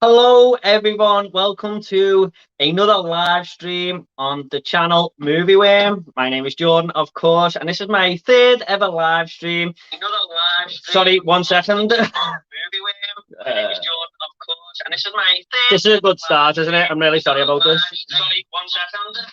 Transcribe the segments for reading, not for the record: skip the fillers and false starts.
Hello, everyone. Welcome to another live stream on the channel Movie Worm. My name is Jordan, of course, and this is my third ever live stream. Sorry, 1 second. Movie Worm. My name is Jordan, of course, and this is my third. This is a good start, isn't it? I'm really sorry about this. Sorry, 1 second.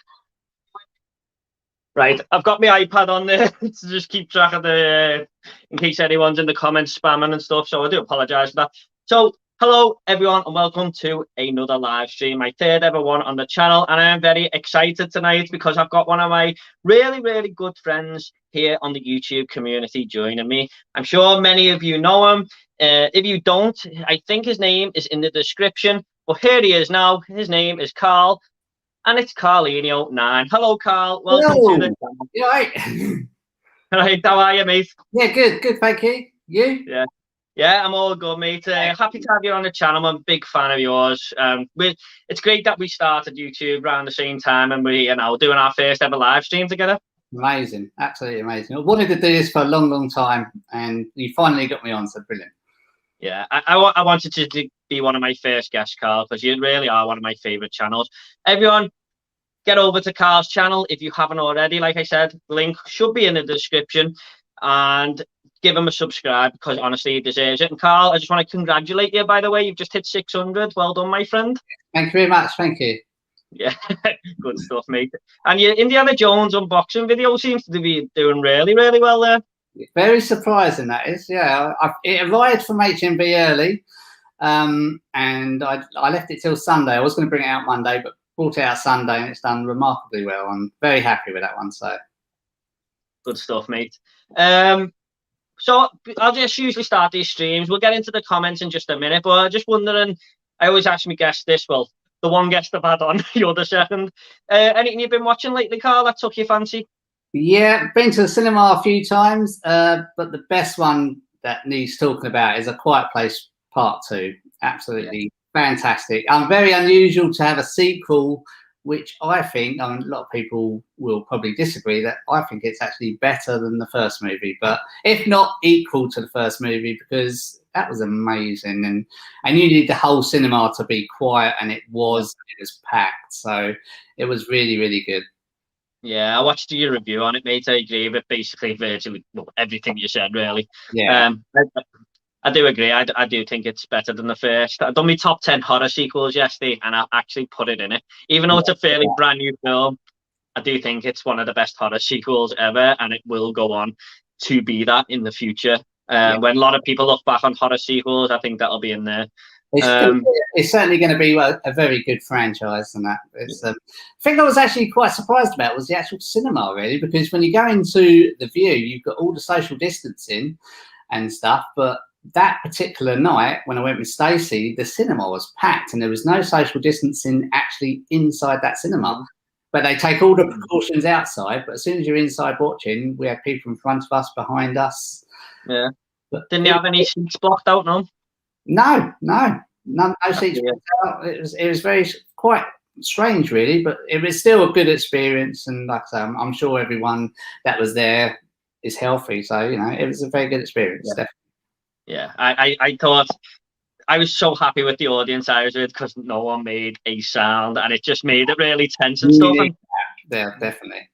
Right, I've got my iPad on there to just keep track of in case anyone's in the comments spamming and stuff. So I do apologise for that. So, hello everyone, and welcome to another live stream, my third ever one on the channel. And I am very excited tonight because I've got one of my really good friends here on the YouTube community joining me. I'm sure many of you know him. If you don't, I think his name is in the description. But here he is now. His name is Carl. And it's Carlinio 9. Hello, Carl. Welcome to the channel. You all right? Right, how are you, mate? Yeah, good, thank you. You? Yeah, I'm all good, mate. Happy to have you on the channel. I'm a big fan of yours. It's great that we started YouTube around the same time, and we're doing our first ever live stream together. Amazing, absolutely amazing. I wanted to do this for a long time, and you finally got me on, so brilliant. Yeah, I wanted to be one of my first guests, Carl, because you really are one of my favourite channels. Everyone, get over to Carl's channel if you haven't already. Like I said, the link should be in the description, and give him a subscribe because honestly he deserves it. And Carl, I just want to congratulate you, by the way. You've just hit 600. Well done, my friend. Thank you very much. Thank you. Yeah, good stuff, mate. And your Indiana Jones unboxing video seems to be doing really well there. Very surprising, that is. Yeah, it arrived from HMV early, and I left it till Sunday. I was going to bring it out Monday, but brought it out Sunday, and it's done remarkably well. I'm very happy with that one. So good stuff, mate. So I'll just usually start these streams. We'll get into the comments in just a minute, but I'm just wondering, I always ask my guests this. Well, the one guest I've had on, you're the second. Anything you've been watching lately, Carl, that took your fancy? Yeah, been to the cinema a few times, but the best one that needs talking about is A Quiet Place Part 2. Absolutely fantastic. Very unusual to have a sequel, which I think, a lot of people will probably disagree, that I think it's actually better than the first movie, but if not equal to the first movie, because that was amazing, and you need the whole cinema to be quiet, and it was packed, so it was really good. Yeah, I watched your review on it, mate. I agree with basically virtually everything you said, really. Yeah. I do agree. I do think it's better than the first. I've done my top 10 horror sequels yesterday, and I actually put it in it. Even though it's a fairly brand new film, I do think it's one of the best horror sequels ever, and it will go on to be that in the future. When a lot of people look back on horror sequels, I think that'll be in there. It's certainly going to be a very good franchise, and that. The thing I was actually quite surprised about was the actual cinema, really, because when you go into the view, you've got all the social distancing and stuff, but that particular night when I went with Stacey, the cinema was packed and there was no social distancing actually inside that cinema. But they take all the precautions outside, but as soon as you're inside watching, we had people in front of us, behind us. Yeah. But didn't you have any seats blocked out, no? No seats blocked out. It was quite strange, really, but it was still a good experience, and like I say, I'm sure everyone that was there is healthy, so it was a very good experience. Definitely. Yeah, I thought I was so happy with the audience I was with because no one made a sound, and it just made it really tense and stuff. Yeah, definitely.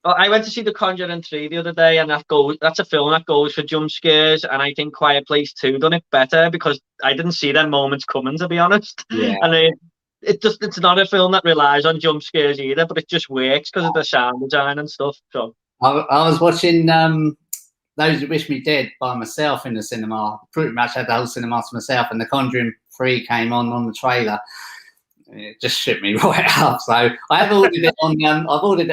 I went to see The Conjuring 3 the other day, and that's a film that goes for jump scares, and I think Quiet Place 2 done it better because I didn't see them moments coming, to be honest. Yeah. And it's not a film that relies on jump scares either, but it just works because of the sound design and stuff. So I was watching Those Who Wish Me Dead by myself in the cinema. Pretty much had the whole cinema to myself, and The Conjuring 3 came on the trailer. It just shook me right up. So I've ordered it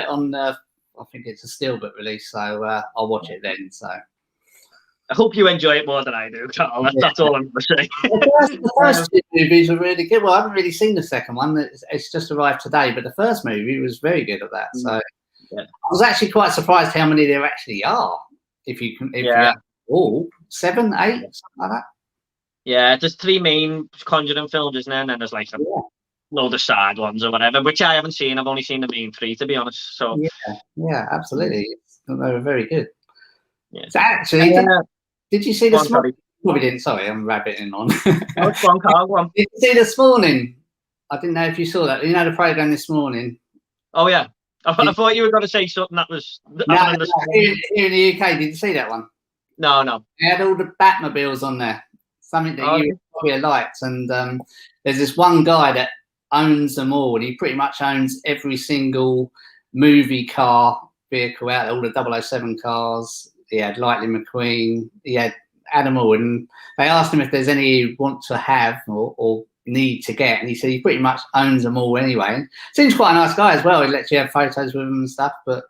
on. I think it's a steelbook release, so I'll watch it then. So I hope you enjoy it more than I do, Carl. That's all I'm going to say. The first two movies were really good. Well, I haven't really seen the second one. It's just arrived today, but the first movie was very good at that. So I was actually quite surprised how many there actually are. If you have all 7, 8, something like that. Yeah, there's 3 main Conjuring films, isn't there? And then there's like a load of side ones or whatever, which I haven't seen. I've only seen the main 3, to be honest. So yeah, absolutely. They were very good. Yeah. So actually, did you see the Probably didn't. Sorry, I'm rabbiting on. Oh, it's one, Carl, go on. Did you see this morning? I didn't know if you saw that. You know the program this morning. Oh yeah, I thought you were going to say something that was happening this morning. Here in the UK, did you see that one? No. They had all the Batmobiles on there, something that you probably liked. And there's this one guy that owns them all, and he pretty much owns every single movie car vehicle out there, all the 007 cars. He had Lightning McQueen, he had Animal, and they asked him if there's any he want to have or need to get, and he said he pretty much owns them all anyway. And seems quite a nice guy as well. He lets you have photos with him and stuff, but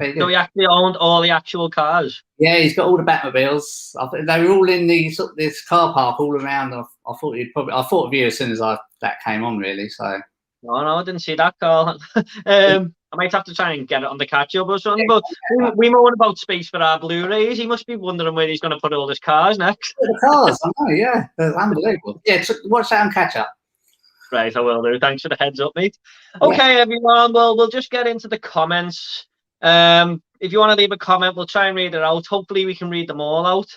so he actually owned all the actual cars. Yeah, he's got all the Batmobiles. They were all in this car park all around. I thought of you as soon as that came on, really. So no, I didn't see that, Carl. I might have to try and get it on the catch up or something. But we moan about space for our Blu-rays. He must be wondering where he's going to put all his cars next. The cars, I know, yeah, they're unbelievable. Yeah, watch that on catch up. Right, I will do. Thanks for the heads up, mate. Okay, everyone. Well, we'll just get into the comments. If you want to leave a comment, we'll try and read it out. Hopefully we can read them all out.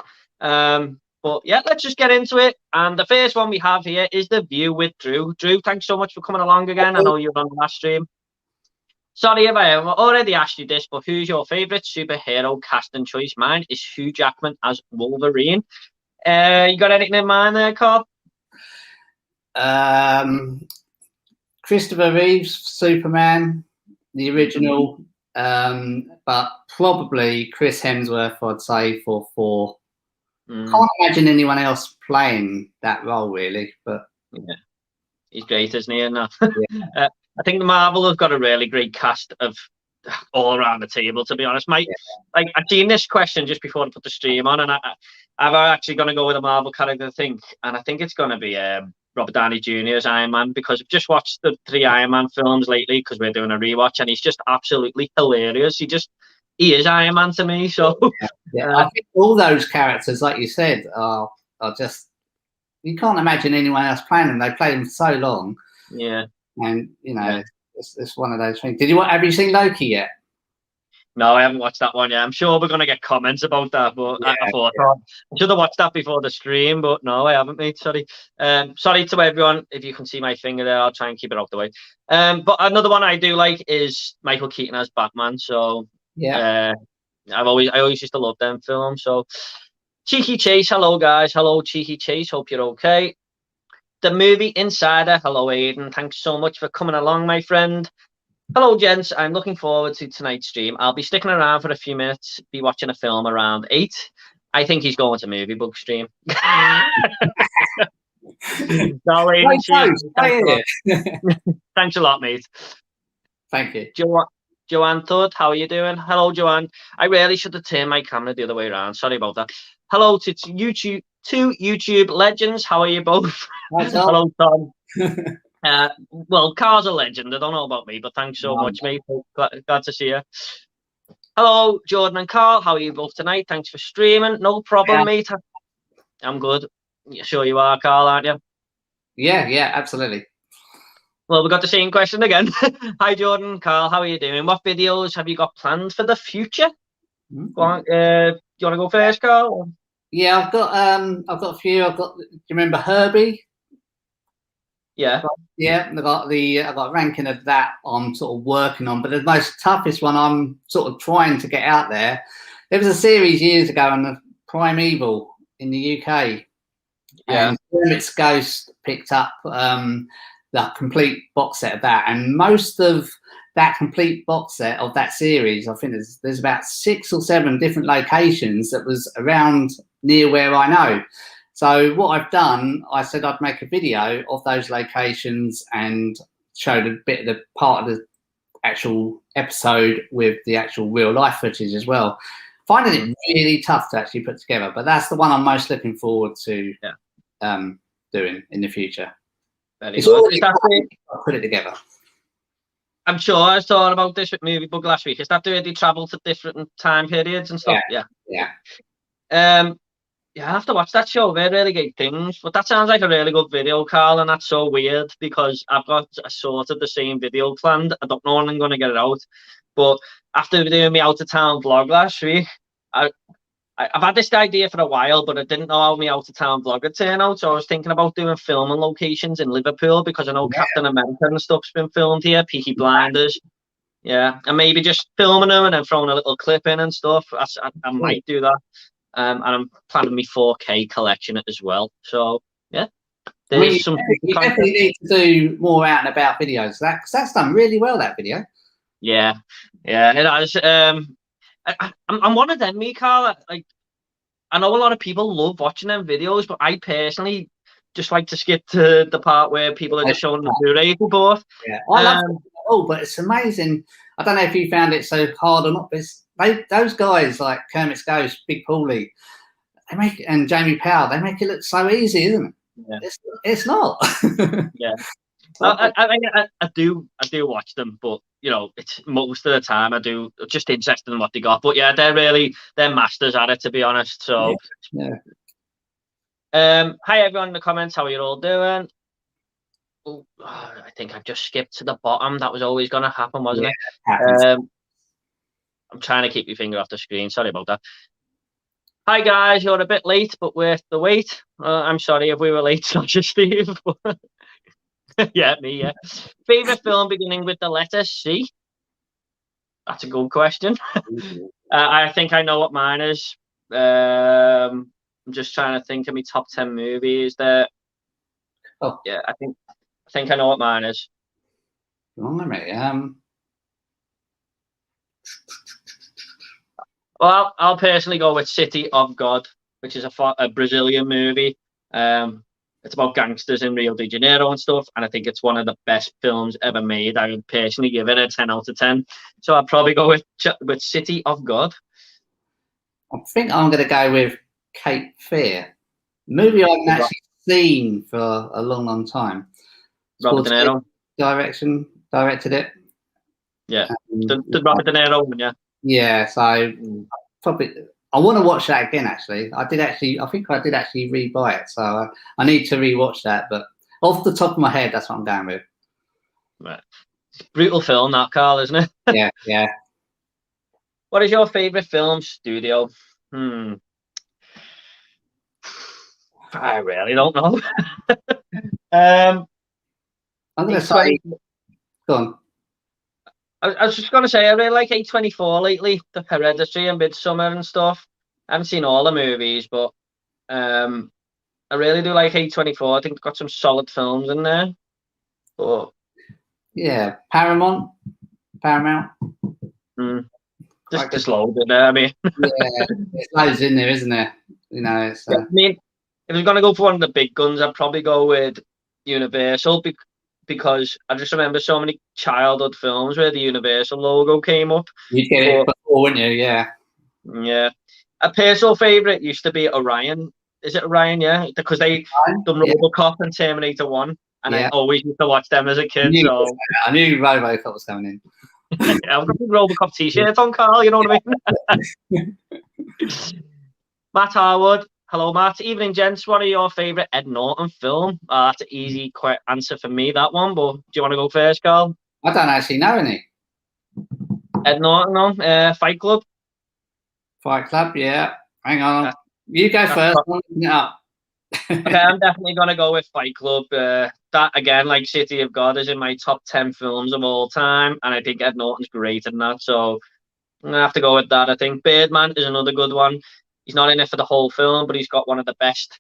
But yeah, let's just get into it. And the first one we have here is The View with Drew. Drew, thanks so much for coming along again. I know you were on the last stream. Sorry if I have already asked you this, but who's your favourite superhero casting choice? Mine is Hugh Jackman as Wolverine. You got anything in mind there, Carl? Christopher Reeves, Superman, the original. But probably Chris Hemsworth, I'd say, for Thor. Can't imagine anyone else playing that role, really. But yeah, he's great, isn't he? And I think Marvel have got a really great cast of all around the table. To be honest, Mike, like I've seen this question just before I put the stream on, and I'm actually going to go with a Marvel character, and I think it's going to be Robert Downey Jr. as Iron Man, because I've just watched the 3 Iron Man films lately because we're doing a rewatch, and he's just absolutely hilarious. He is Iron Man to me. So I think all those characters, like you said, are just, you can't imagine anyone else playing them. They play them for so long. Yeah, and it's one of those things. Have you seen Loki yet? No, I haven't watched that one yet. I'm sure we're going to get comments about that, but I thought I should have watched that before the stream, but no, I haven't, mate. Sorry. Sorry to everyone. If you can see my finger there, I'll try and keep it out the way. But another one I do like is Michael Keaton as Batman. So I always used to love them films. So Cheeky Chase, hello guys. Hello Cheeky Chase. Hope you're okay. The Movie Insider, hello Aiden. Thanks so much for coming along, my friend. Hello, gents. I'm looking forward to tonight's stream. I'll be sticking around for a few minutes, be watching a film around 8. I think he's going to Movie Book stream. Thanks a lot, mate. Thank you. Joanne Thud, how are you doing? Hello, Joanne. I really should have turned my camera the other way around. Sorry about that. Hello to YouTube legends. How are you both? Hello, Tom. Well, Carl's a legend. I don't know about me, but thanks so much, mate. Glad to see you. Hello, Jordan and Carl. How are you both tonight? Thanks for streaming. No problem, mate. I'm good. Sure you are, Carl, aren't you? Yeah, absolutely. Well, we got the same question again. Hi, Jordan, Carl. How are you doing? What videos have you got planned for the future? Go on, do you want to go first, Carl? Yeah, I've got a few. Do you remember Herbie? Yeah. Yeah, I got a ranking of that I'm sort of working on, but the most toughest one I'm sort of trying to get out there. There was a series years ago on the Primeval in the UK. Yeah. And Hermit's Ghost picked up the complete box set of that, and most of that complete box set of that series, I think there's about 6 or 7 different locations that was around near where I know. So what I've done, I said I'd make a video of those locations and showed a bit of the part of the actual episode with the actual real life footage as well. Finding it really tough to actually put together, but that's the one I'm most looking forward to doing in the future. Very good. I'll put it together. I'm sure I was talking about this with Movie Book last week. Is that the way they travel to different time periods and stuff? Yeah. Yeah, I have to watch that show. They're really great things. But that sounds like a really good video, Carl, and that's so weird because I've got a sort of the same video planned. I don't know when I'm going to get it out. But after doing my out of town vlog last week, I I've had this idea for a while, but I didn't know how my out of town vlog would turn out. So I was thinking about doing filming locations in Liverpool because I know Captain America and stuff's been filmed here, Peaky Blinders. Yeah, and maybe just filming them and then throwing a little clip in and stuff. I might do that. And I'm planning my 4K collection as well. So yeah, there's some. You definitely need to do more out and about videos. Because that's done really well. That video. Yeah, it has. I'm one of them, me, Carl. Like, I know a lot of people love watching them videos, but I personally just like to skip to the part where people are just showing the Blu-ray board. Yeah, I love it. Oh, but it's amazing. I don't know if you found it so hard or not, but those guys like Kermit's Ghost, Big Paulie, and Jamie Powell, they make it look so easy, isn't it? Yeah. It's not. Yeah. I do watch them, but you know, it's most of the time I do just interested in what they got. But yeah, they're masters at it, to be honest. So yeah. Hi everyone in the comments, how are you all doing? Oh, I think I've just skipped to the bottom. That was always going to happen, wasn't it? I'm trying to keep your finger off the screen. Sorry about that. Hi guys, you're a bit late, but worth the wait. I'm sorry if we were late, not just Steve. Yeah, me, yeah. Favorite film beginning with the letter C? That's a good question. I think I know what mine is. I'm just trying to think of my top 10 movies there. Oh, yeah, I think I know what mine is. Well, I'll personally go with City of God, which is a Brazilian movie. It's about gangsters in Rio de Janeiro and stuff, and I think it's one of the best films ever made. I would personally give it a 10 out of 10. So I'd probably go with City of God. I think I'm going to go with Cape Fear. Movie I haven't actually seen for a long, long time. Robert De Niro directed it. Yeah, the Robert De Niro one, yeah. Yeah, so probably I want to watch that again. Actually, I think I did actually re-buy it, so I need to re-watch that. But off the top of my head, that's what I'm going with. Right, brutal film, that, Carl, isn't it? Yeah. What is your favorite film studio? I really don't know. I'm going to say. Go on. I was just going to say, I really like A24 lately, the Hereditary and Midsommar and stuff. I haven't seen all the movies, but I really do like A24. I think they've got some solid films in there. But yeah, Paramount. Just loads in there, I mean. Yeah, there's loads in there, isn't there? You know, it's. I mean, if I was going to go for one of the big guns, I'd probably go with Universal, because I just remember so many childhood films where the Universal logo came up. You'd get it before, wouldn't you? Yeah. Yeah. A personal favourite used to be Orion. Is it Orion? Yeah. Because they done RoboCop and Terminator 1. And I always used to watch them as a kid. I knew RoboCop was coming in. I've got a RoboCop t-shirt on, Carl, you know what I mean? Matt Harwood. Hello, Matt. Evening, gents. What are your favourite Ed Norton film? That's an easy answer for me, that one. But do you want to go first, Carl? I don't actually know any. Ed Norton, no? Fight Club. Fight Club, yeah. Hang on. You go first. I'm looking it up. Okay, I'm definitely going to go with Fight Club. That, again, like City of God, is in my top 10 films of all time. And I think Ed Norton's great in that. So I'm going to have to go with that. I think Birdman is another good one. He's not in it for the whole film, but he's got one of the best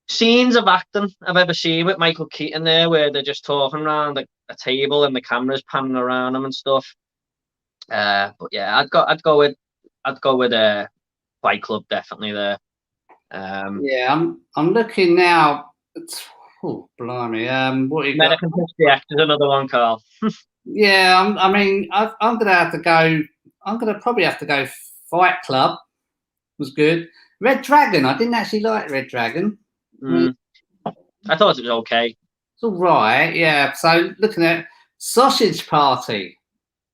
scenes of acting I've ever seen with Michael Keaton there, where they're just talking around a table and the camera's panning around them and stuff. But yeah, I'd go with Fight Club, definitely there. Yeah, I'm looking now. Oh, blimey! What you got? American History X is another one, Carl. Yeah, I'm gonna have to go. I'm gonna probably have to go Fight Club. Was good. Red Dragon. I didn't actually like Red Dragon. I thought it was okay. It's all right. Yeah. So looking at Sausage Party.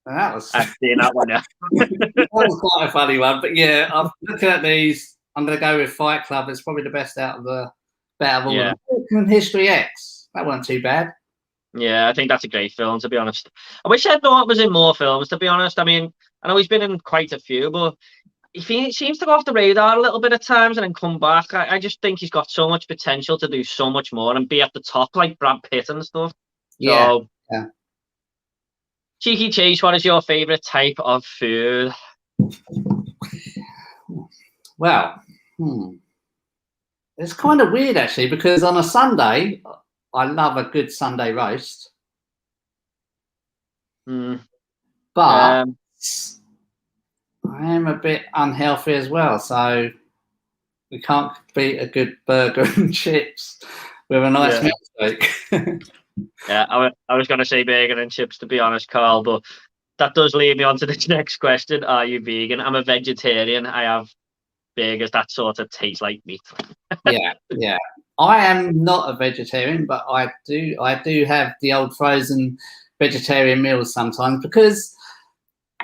That was. I've seen that one. Yeah. That was quite a funny one. But yeah, I'm looking at these. I'm going to go with Fight Club. It's probably the best out of all of them. History X. That wasn't too bad. Yeah, I think that's a great film, to be honest. I wish Ed Norton was in more films, to be honest. I mean, I know he's been in quite a few, but he seems to go off the radar a little bit at times and then come back. I just think he's got so much potential to do so much more and be at the top like Brad Pitt and stuff. Yeah. So, Yeah. Cheeky Chase, what is your favourite type of food? Well, it's kind of weird actually, because on a Sunday, I love a good Sunday roast. But I am a bit unhealthy as well, so we can't beat a good burger and chips with a nice milkshake. Yeah, I was going to say burger and chips, to be honest, Carl, but that does lead me on to the next question. Are you vegan? I'm a vegetarian. I have burgers that sort of taste like meat. Yeah. I am not a vegetarian, but I do have the old frozen vegetarian meals sometimes, because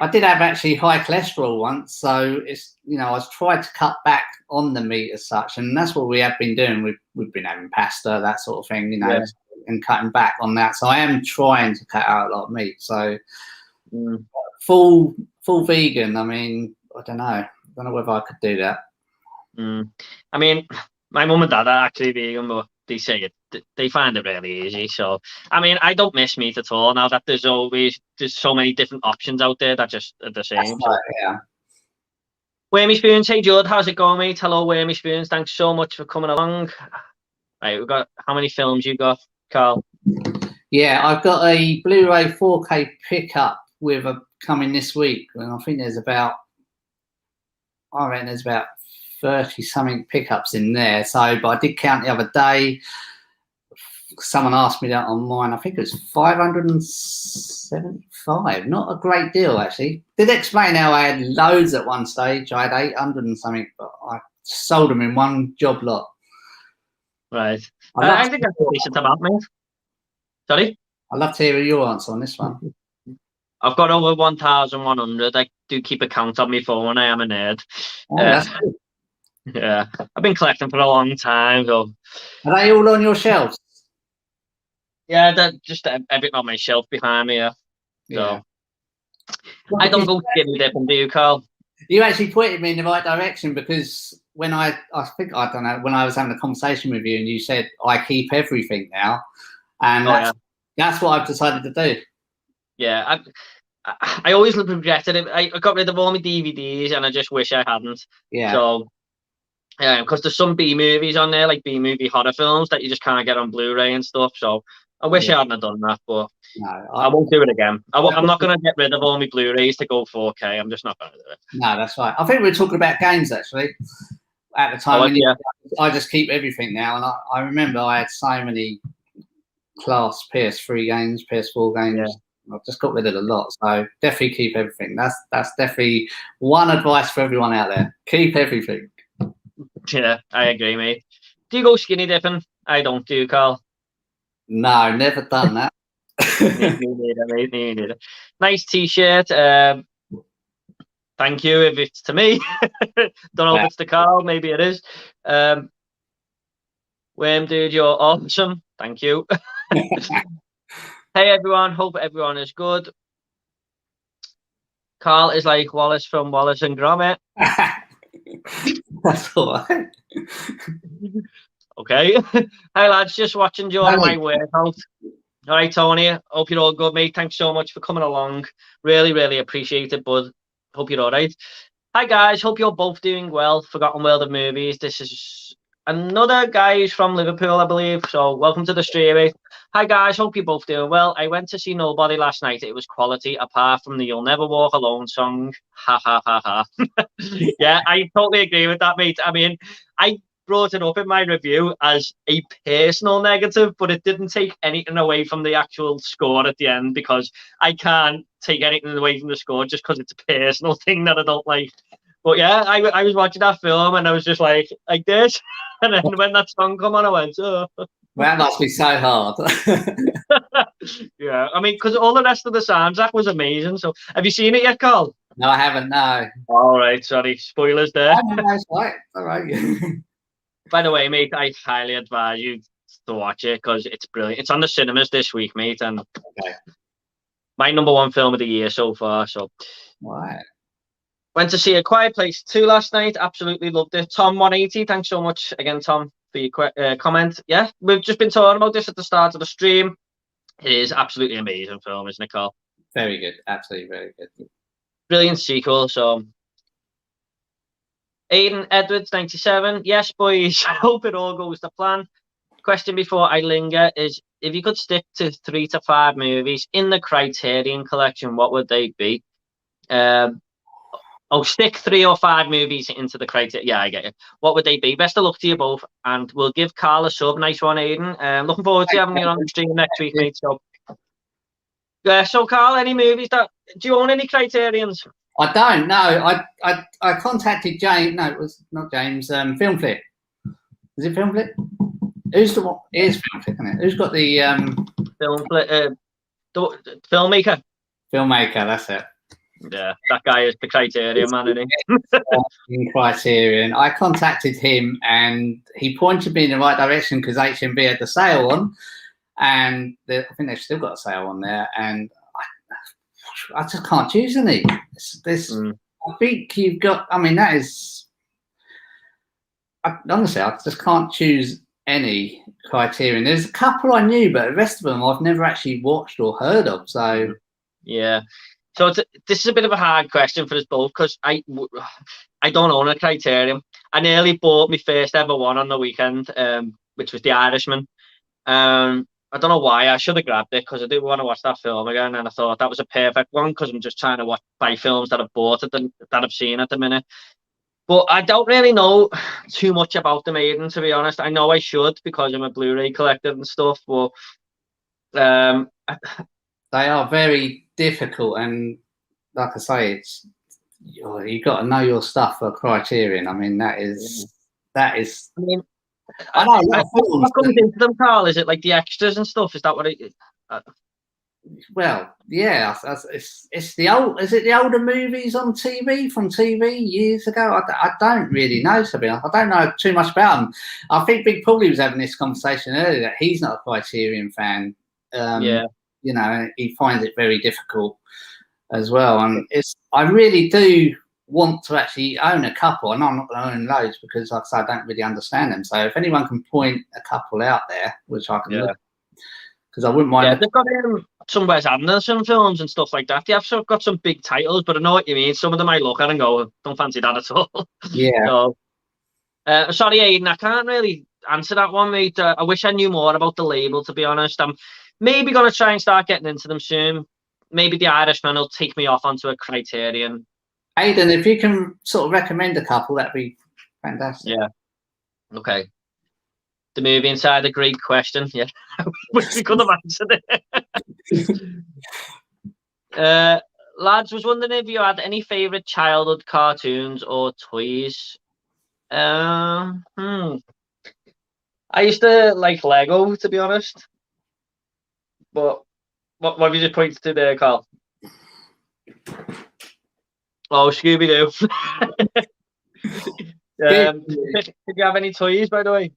I did have actually high cholesterol once, so it's, I was trying to cut back on the meat as such, and that's what we have been doing. We've been having pasta, that sort of thing, and cutting back on that. So I am trying to cut out a lot of meat. So full vegan. I mean, I don't know whether I could do that. I mean, my mum and dad are actually vegan, but they say they find it really easy. So, I mean, I don't miss meat at all now that there's so many different options out there that just are the same. Right, yeah. Wormy Spoons, hey Judd, how's it going, mate? Hello, Wormy Spoons. Thanks so much for coming along. Right, we've got how many films you got, Carl? Yeah, I've got a Blu-ray 4K pickup with coming this week, and I think there's about 30 something pickups in there. So, but I did count the other day. Someone asked me that on mine. I think it was 575. Not a great deal, actually. Did explain how I had loads at one stage. I had 800 and something, but I sold them in one job lot. Right. I think that's a decent amount, mate. Sorry? I'd love to hear your answer on this one. I've got over 1,100. I do keep a count on my phone. I am a nerd. That's good. Yeah, I've been collecting for a long time. So. Are they all on your shelves? Yeah, they're just everything on my shelf behind me. Yeah. So I don't go skinny dipping, do you, Carl? You actually pointed me in the right direction, because when I don't know, when I was having a conversation with you and you said I keep everything now, and that's what I've decided to do. Yeah, I always regretted it. I got rid of all my DVDs, and I just wish I hadn't. Yeah. So, because there's some B movies on there, like B movie horror films, that you just can't get on Blu-ray and stuff. So I wish I hadn't have done that, but no, I won't do it again. I'm not going to get rid of all my Blu-rays to go 4K. I'm just not going to do it. No, that's right. I think we were talking about games actually at the time. I just keep everything now, and I remember I had so many class PS3 games, PS4 games. Yeah. I've just got rid of a lot, so definitely keep everything. That's definitely one advice for everyone out there: keep everything. Yeah, I agree, mate. Do you go skinny dipping? I don't. Do you, Carl? No, never done that. Me neither. Nice T-shirt. Thank you if it's to me. Don't know if it's to Carl. Maybe it is. Wham, dude, you're awesome. Thank you. Hey, everyone. Hope everyone is good. Carl is like Wallace from Wallace and Gromit. That's all right. Okay. Hi, lads. Just watching during my workout. All right, Tony. Hope you're all good, mate. Thanks so much for coming along. Really, really appreciate it, bud. Hope you're all right. Hi, guys. Hope you're both doing well. Forgotten World of Movies. This is another guy who's from Liverpool, I believe. So welcome to the stream, mate. Hi, guys. Hope you're both doing well. I went to see Nobody last night. It was quality, apart from the You'll Never Walk Alone song. Ha, ha, ha, ha. Yeah, I totally agree with that, mate. I mean, I brought it up in my review as a personal negative, but it didn't take anything away from the actual score at the end, because I can't take anything away from the score just because it's a personal thing that I don't like. But yeah, I was watching that film and I was just like this, and then when that song come on, I went, oh. That must be so hard. Yeah, I mean, because all the rest of the soundtrack was amazing. So have you seen it yet, Carl? No, I haven't. No. All right, sorry, spoilers there. That's right. All right. By the way, mate, I highly advise you to watch it because it's brilliant. It's on the cinemas this week, mate, and my #1 film of the year so far. So, right. Went to see A Quiet Place 2 last night. Absolutely loved it. Tom 180, thanks so much again, Tom, for your comment. Yeah, we've just been talking about this at the start of the stream. It is absolutely amazing film, isn't it, Carl? Very good. Absolutely very good. Brilliant sequel. So, Aidan Edwards 97. Yes, boys. I hope it all goes to plan. Question before I linger is, if you could stick to 3 to 5 movies in the Criterion collection, what would they be? Stick 3 or 5 movies into the Criterion. Yeah, I get it. What would they be? Best of luck to you both, and we'll give Carl a sub. Nice one, Aidan. Looking forward to having you on the stream next week, mate. So Carl, any movies do you own any Criterions? I don't know. I contacted James. No, it was not James. Film Flip. Is it Film Flip? Who's the one? It is Film Flip, isn't it? Who's got the Film Flip? The filmmaker. Filmmaker. That's it. Yeah, that guy is the Criterion man, isn't he? In Criterion. I contacted him and he pointed me in the right direction because HMV had the sale on, and I think they've still got a sale on there. And I just can't choose any. I think you've got. I mean, that is. Honestly, I just can't choose any Criterion. There's a couple I knew, but the rest of them I've never actually watched or heard of. So yeah. So this is a bit of a hard question for us both because I don't own a Criterion. I nearly bought my first ever one on the weekend, which was The Irishman. I don't know why. I should have grabbed it because I do want to watch that film again, and I thought that was a perfect one because I'm just trying to buy films that I've bought that I've seen at the minute. But I don't really know too much about them, Aidan, to be honest. I know I should because I'm a Blu-ray collector and stuff, but they are very difficult, and like I say, you've got to know your stuff for Criterion. I mean, that is. I mean, I know what comes into them, Carl. Is it like the extras and stuff? Is that what it is? Well, yeah, it's the old. Is it the older movies on TV from TV years ago? I don't really know, to be honest. I don't know too much about them. I think Big Paulie was having this conversation earlier that he's not a Criterion fan. Yeah. You know, he finds it very difficult as well. And I really do want to actually own a couple. And I'm not going to own loads because, like I said, I don't really understand them. So if anyone can point a couple out there, which I can look, because I wouldn't mind. Yeah, they've got some Wes Anderson films and stuff like that. They have got some big titles, but I know what you mean. Some of them I look at and go, don't fancy that at all. Yeah. So, sorry, Aidan, I can't really answer that one, mate. I wish I knew more about the label, to be honest. I'm maybe going to try and start getting into them soon. Maybe The Irishman will take me off onto a Criterion. Aidan, if you can sort of recommend a couple, that'd be fantastic. Yeah. Okay. The movie inside a great question. Yeah. Wish we could have answered it. Lads, was wondering if you had any favourite childhood cartoons or toys. I used to like Lego, to be honest. But what have you just pointed to there, Carl? Oh, Scooby-Doo. Did you have any toys, by the way?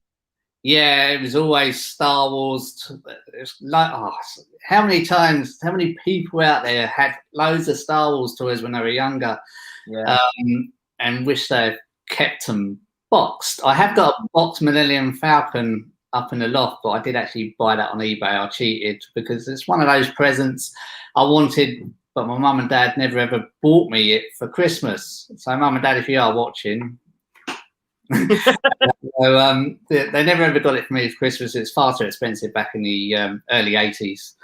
Yeah, it was always Star Wars. It's like, how many people out there had loads of Star Wars toys when they were younger, and wish they kept them boxed. I have got a boxed Millennium Falcon up in the loft, but I did actually buy that on eBay. I cheated because it's one of those presents I wanted, but my mum and dad never ever bought me it for Christmas. So, mum and dad, if you are watching, so, they never ever got it for me for Christmas. It's far too expensive back in the early 80s,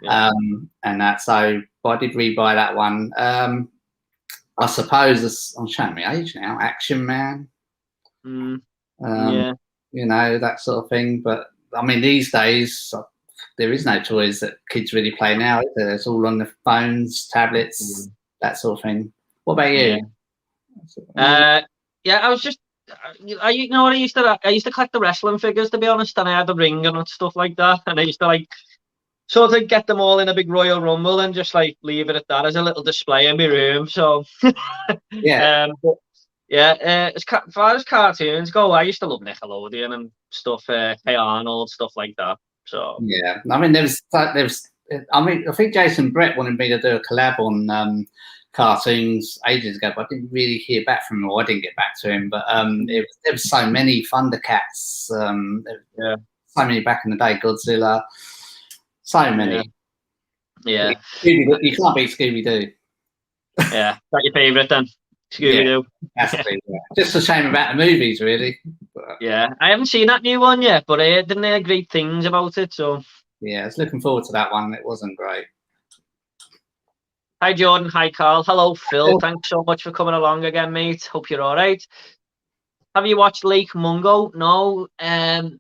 and that. So, but I did rebuy that one. I suppose I'm showing my age now. Action Man, you know, that sort of thing. But I mean, these days there is no toys that kids really play now, is there? It's all on the phones, tablets, that sort of thing. What about you? Yeah, I was just. You know what I used to collect the wrestling figures, to be honest, and I had the ring and stuff like that, and I used to like sort of get them all in a big Royal Rumble and just like leave it at that as a little display in my room. So as far as cartoons go, I used to love Nickelodeon and stuff, Hey Arnold, stuff like that. So yeah, I mean, I think Jason Brett wanted me to do a collab on cartoons ages ago, but I didn't really hear back from him, or I didn't get back to him. But there was so many Thundercats, Yeah. so many back in the day, Godzilla, so many. Yeah. You can't beat Scooby-Doo. Yeah. Is that your favourite then? Scooby-Doo? Yeah, just a shame about the movies, really. But, yeah. I haven't seen that new one yet, but I didn't hear great things about it, so... Yeah, I was looking forward to that one. It wasn't great. Hi, Jordan. Hi, Carl. Hello, Phil. Thanks so much for coming along again, mate. Hope you're all right. Have you watched Lake Mungo? No. I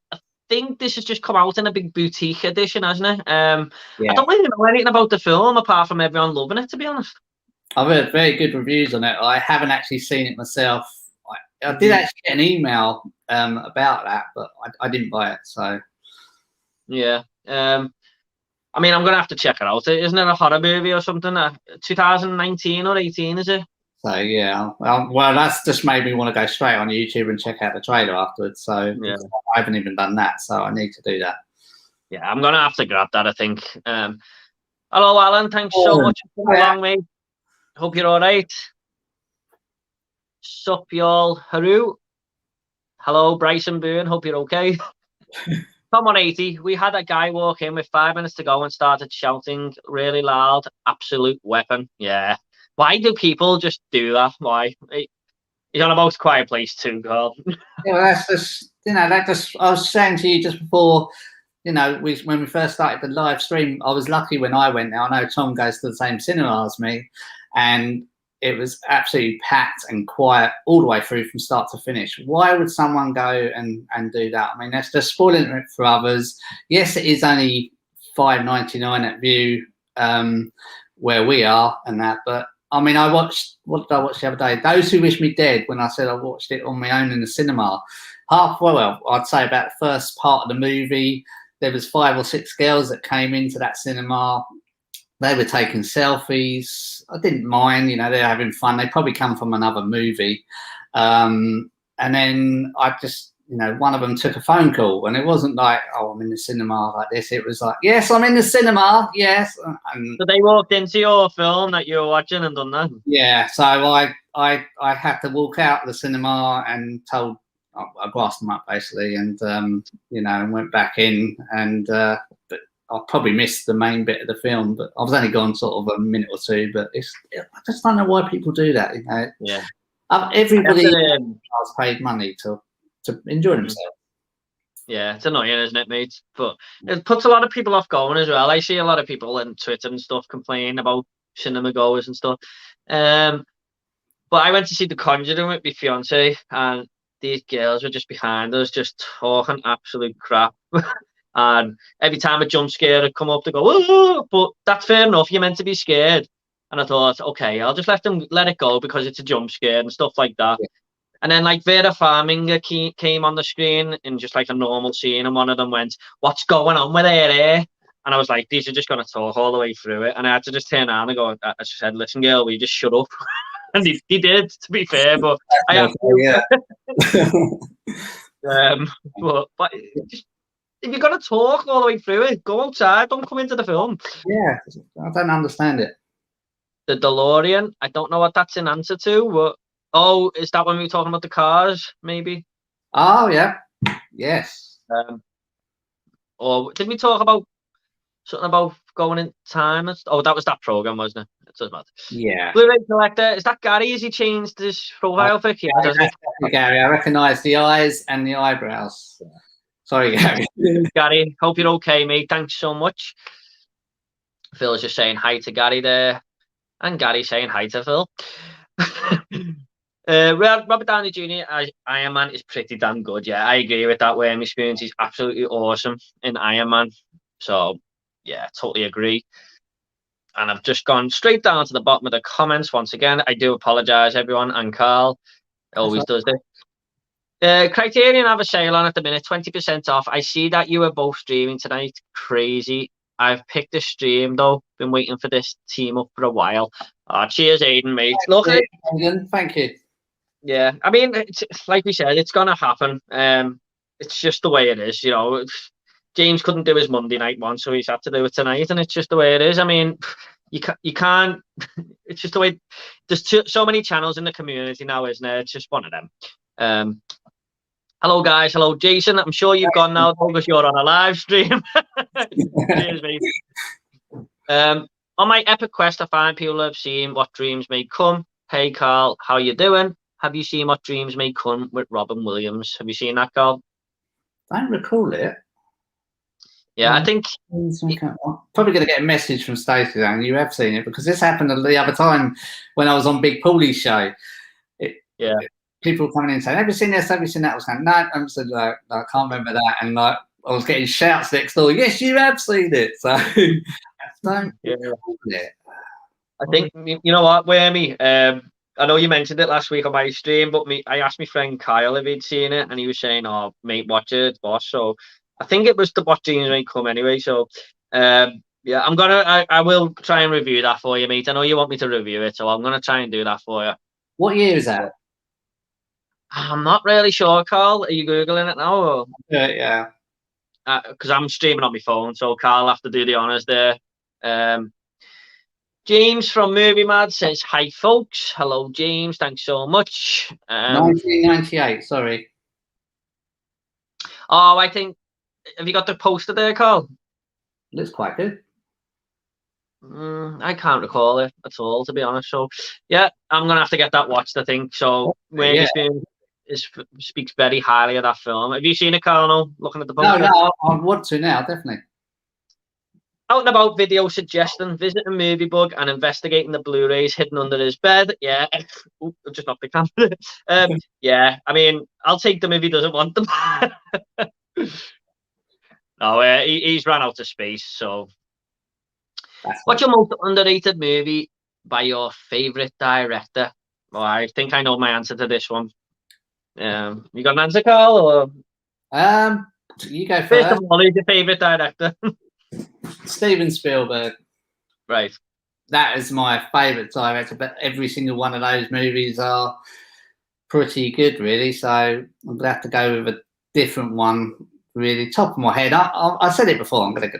think this has just come out in a big boutique edition, hasn't it? I don't really know anything about the film apart from everyone loving it, to be honest. I've heard very good reviews on it. I haven't actually seen it myself. I did actually get an email about that, but I didn't buy it. So yeah. I mean, I'm gonna have to check it out. Isn't it a horror movie or something? 2019 or 18, is it? So yeah, well, that's just made me want to go straight on YouTube and check out the trailer afterwards. So yeah. I haven't even done that, so I need to do that. Yeah, I'm gonna have to grab that, I think. Hello, Alan. Thanks so much for coming along, mate. Hope you're all right. Sup, y'all. Haru. Hello, Bryson Boone. Hope you're okay. Tom 180, we had a guy walk in with 5 minutes to go and started shouting really loud, absolute weapon. Yeah. Why do people just do that? Why? He's on a most quiet place too, Carl. Yeah, well, that's just, I was saying to you just before, when we first started the live stream, I was lucky when I went there. I know Tom goes to the same cinema as me, and it was absolutely packed and quiet all the way through from start to finish. Why would someone go and do that? I mean, that's just spoiling it for others. Yes, it is only $5.99 at View where we are and that, but I mean, what did I watch the other day? Those Who Wish Me Dead, when I said I watched it on my own in the cinema. I'd say about the first part of the movie, there was 5 or 6 girls that came into that cinema. They were taking selfies. I didn't mind, they're having fun. They probably come from another movie. And then I just, one of them took a phone call, and it wasn't like, oh, I'm in the cinema like this. It was like, yes, I'm in the cinema. Yes. And so they walked into your film that you were watching and done that? Yeah. So I had to walk out of the cinema and I grassed them up basically, and, and went back in, and, but I probably missed the main bit of the film, but I was only gone sort of a minute or two. But I just don't know why people do that. Yeah. Everybody has paid money to enjoy themselves. Yeah, it's annoying, isn't it, mate? But it puts a lot of people off going as well. I see a lot of people on Twitter and stuff complaining about cinema goers and stuff. But I went to see The Conjuring with my fiance, and these girls were just behind us, just talking absolute crap. And every time a jump scare had come up, they go, oh, but that's fair enough. You're meant to be scared. And I thought, okay, I'll just let it go because it's a jump scare and stuff like that. Yeah. And then like Vera Farmiga came on the screen in just like a normal scene, and one of them went, what's going on with her hair? And I was like, these are just going to talk all the way through it. And I had to just turn around and go, I said, listen, girl, will you just shut up? And he did, to be fair, but I have to. Yeah. But just, if you're going to talk all the way through it, go outside. Don't come into the film. Yeah, I don't understand it. The DeLorean, I don't know what that's in answer to. But, oh, is that when we were talking about the cars, maybe? Oh, yeah. Yes. Or did we talk about something about going in time? Oh, that was that program, wasn't it? It doesn't matter. Yeah. Blu-ray collector, is that Gary? Has he changed his profile pic? Yeah, that's Gary. I recognise the eyes and the eyebrows. Sorry, Gary. Gary, hope you're okay, mate. Thanks so much. Phil's just saying hi to Gary there, and Gary saying hi to Phil. Robert Downey Jr. as Iron Man is pretty damn good. Yeah, I agree with that. Worm experience is absolutely awesome in Iron Man. So, yeah, totally agree. And I've just gone straight down to the bottom of the comments once again. I do apologise, everyone, and Carl always does this. Criterion have a sale on at the minute, 20% off. I see that you are both streaming tonight. Crazy. I've picked a stream though. Been waiting for this team up for a while. Cheers, Aidan, mate. Look, Aidan, thank you. Yeah, I mean, like we said, it's gonna happen. It's just the way it is, you know. James couldn't do his Monday night one, so he's had to do it tonight, and it's just the way it is. I mean, you can't. It's just the way. There's so many channels in the community now, isn't there? It's just one of them. Hello guys, hello Jason. I'm sure you've gone now because you're on a live stream. Cheers, mate. On my epic quest to find people who have seen What Dreams May Come. Hey Carl, how you doing? Have you seen What Dreams May Come with Robin Williams? Have you seen that, Carl? I don't recall it. Yeah, I think I'm probably going to get a message from Stacey and you have seen it, because this happened the other time when I was on Big Paulie's show. People coming in saying, "Have you seen this? Have you seen that?" I was saying, "No," I said, "No, I can't remember that." And like, I was getting shouts next door, "Yes, you have seen it." So don't recall it. I think you know what, Wormy. I know you mentioned it last week on my stream, but I asked my friend Kyle if he'd seen it, and he was saying, "Oh, mate, watch it, boss." So I think it was the What Dreams May Come anyway. So yeah, I will try and review that for you, mate. I know you want me to review it, so I'm gonna try and do that for you. What year is that? I'm not really sure, Carl. Are you googling it now? Or? Yeah. Because I'm streaming on my phone, so Carl will have to do the honors there. James from Movie Mad says, "Hi, folks. Hello, James. Thanks so much." 1998. Sorry. Oh, I think. Have you got the poster there, Carl? Looks quite good. I can't recall it at all, to be honest. So, yeah, I'm gonna have to get that watched, I think. So, speaks very highly of that film. Have you seen it, Carl? Looking at the poster? No, I want to now, definitely. Out and about video suggesting, visiting Movie Bug and investigating the Blu-rays hidden under his bed. Yeah. Ooh, I just knocked the camera. Yeah, I mean, I'll take them if he doesn't want them. No, he's run out of space. So, what's your most underrated movie by your favorite director? Well, I think I know my answer to this one. You got an answer, Carl? Or? You go first. First of all, who's your favorite director? Steven Spielberg. Right. That is my favorite director, but every single one of those movies are pretty good, really. So I'm gonna have to go with a different one. Really, top of my head. I said it before. I'm gonna say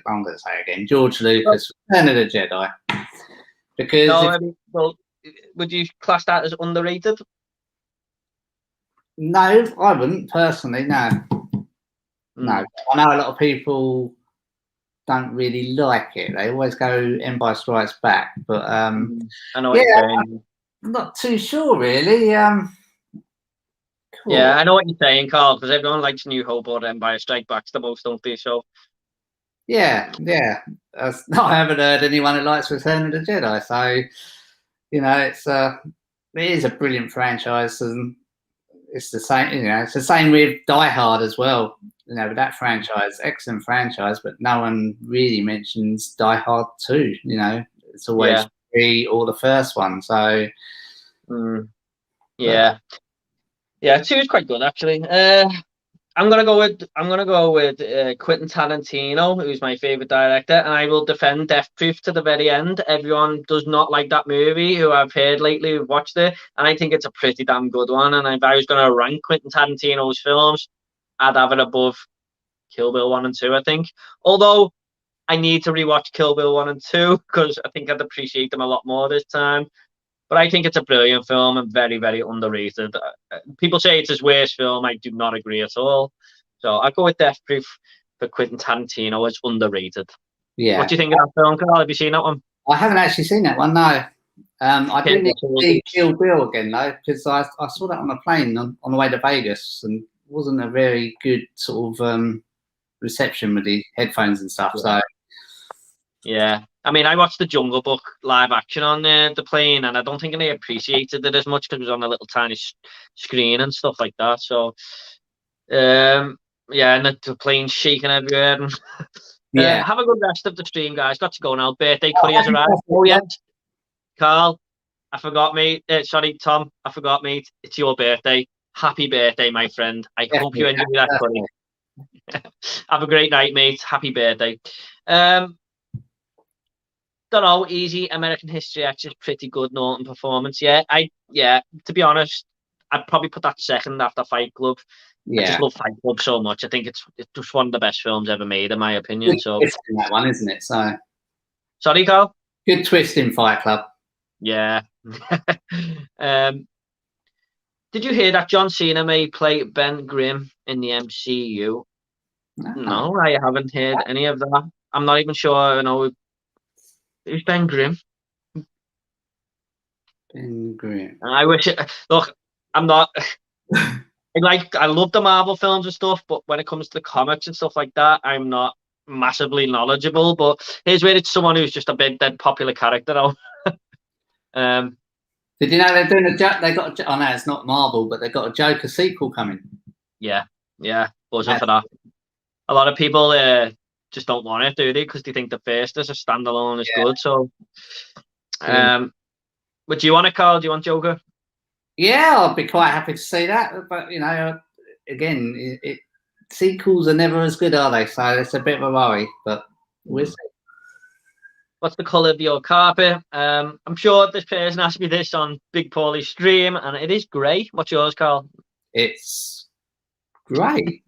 it again. George Lucas, Return of the Jedi. Because would you class that as underrated? No, I wouldn't personally. No. I know a lot of people don't really like it. They always go Empire Strikes Back, but I know what you're saying. I'm not too sure, really. Cool. Yeah, I know what you're saying, Carl, because everyone likes New Hope or Empire Strikes Back the most, don't they? So yeah. I haven't heard anyone who likes Return of the Jedi. So it is a brilliant franchise, and it's the same. It's the same with Die Hard as well. With that franchise, excellent franchise, but no one really mentions Die Hard 2. It's always 3 or the first one. So, yeah, 2 is quite good actually. I'm gonna go with Quentin Tarantino, who's my favorite director, and I will defend Death Proof to the very end. Everyone does not like that movie, who I've heard lately who've watched it, and I think it's a pretty damn good one. And if I was gonna rank Quentin Tarantino's films, I'd have it above Kill Bill 1 and 2, I think. Although I need to rewatch Kill Bill 1 and 2 because I think I'd appreciate them a lot more this time. But I think it's a brilliant film and very, very underrated. People say it's his worst film. I do not agree at all. So I'll go with Death Proof for Quentin Tarantino. It's underrated. Yeah. What do you think of that film, Carl? Have you seen that one? I haven't actually seen that one, no. I do need to see Kill Bill again, though, because I saw that on a plane on the way to Vegas, and it wasn't a very good sort of reception with the headphones and stuff. So yeah, I mean, I watched the Jungle Book live action on the plane, and I don't think they appreciated it as much because it was on a little tiny screen and stuff like that. So and the plane's shaking everywhere. And, have a good rest of the stream, guys. Got to go now. Birthday couriers arrived. Oh yeah, Carl, I forgot, mate. Sorry, Tom, I forgot, mate. It's your birthday. Happy birthday, my friend. I hope you enjoy that curry. Have a great night, mate. Happy birthday. Don't know, easy American History X is pretty good Norton performance. Yeah, to be honest, I'd probably put that second after Fight Club. I just love Fight Club so much. I think it's just one of the best films ever made, in my opinion. So it's that one, isn't it? So sorry, Carl. Good twist in Fight Club. Yeah. Did you hear that John Cena may play Ben Grimm in the MCU? No, I haven't heard any of that. I'm not even sure I know who's Ben Grimm. Ben Grimm. I wish it. Look, I'm not. I love the Marvel films and stuff, but when it comes to the comics and stuff like that, I'm not massively knowledgeable. But here's where it's someone who's just a big, dead popular character now. Did you know they're doing they got I know it's not Marvel, but they've got a Joker sequel coming. Yeah, buzzing for that. A lot of people just don't want it, do they? Because they think the first as a standalone is good. So, but do you want it, Carl? Do you want Joker? Yeah, I'd be quite happy to see that. But you know, again, sequels are never as good, are they? So it's a bit of a worry, but we'll see. What's the colour of your carpet? I'm sure this person asked me this on Big Paulie's stream, and it is grey. What's yours, Carl? It's grey.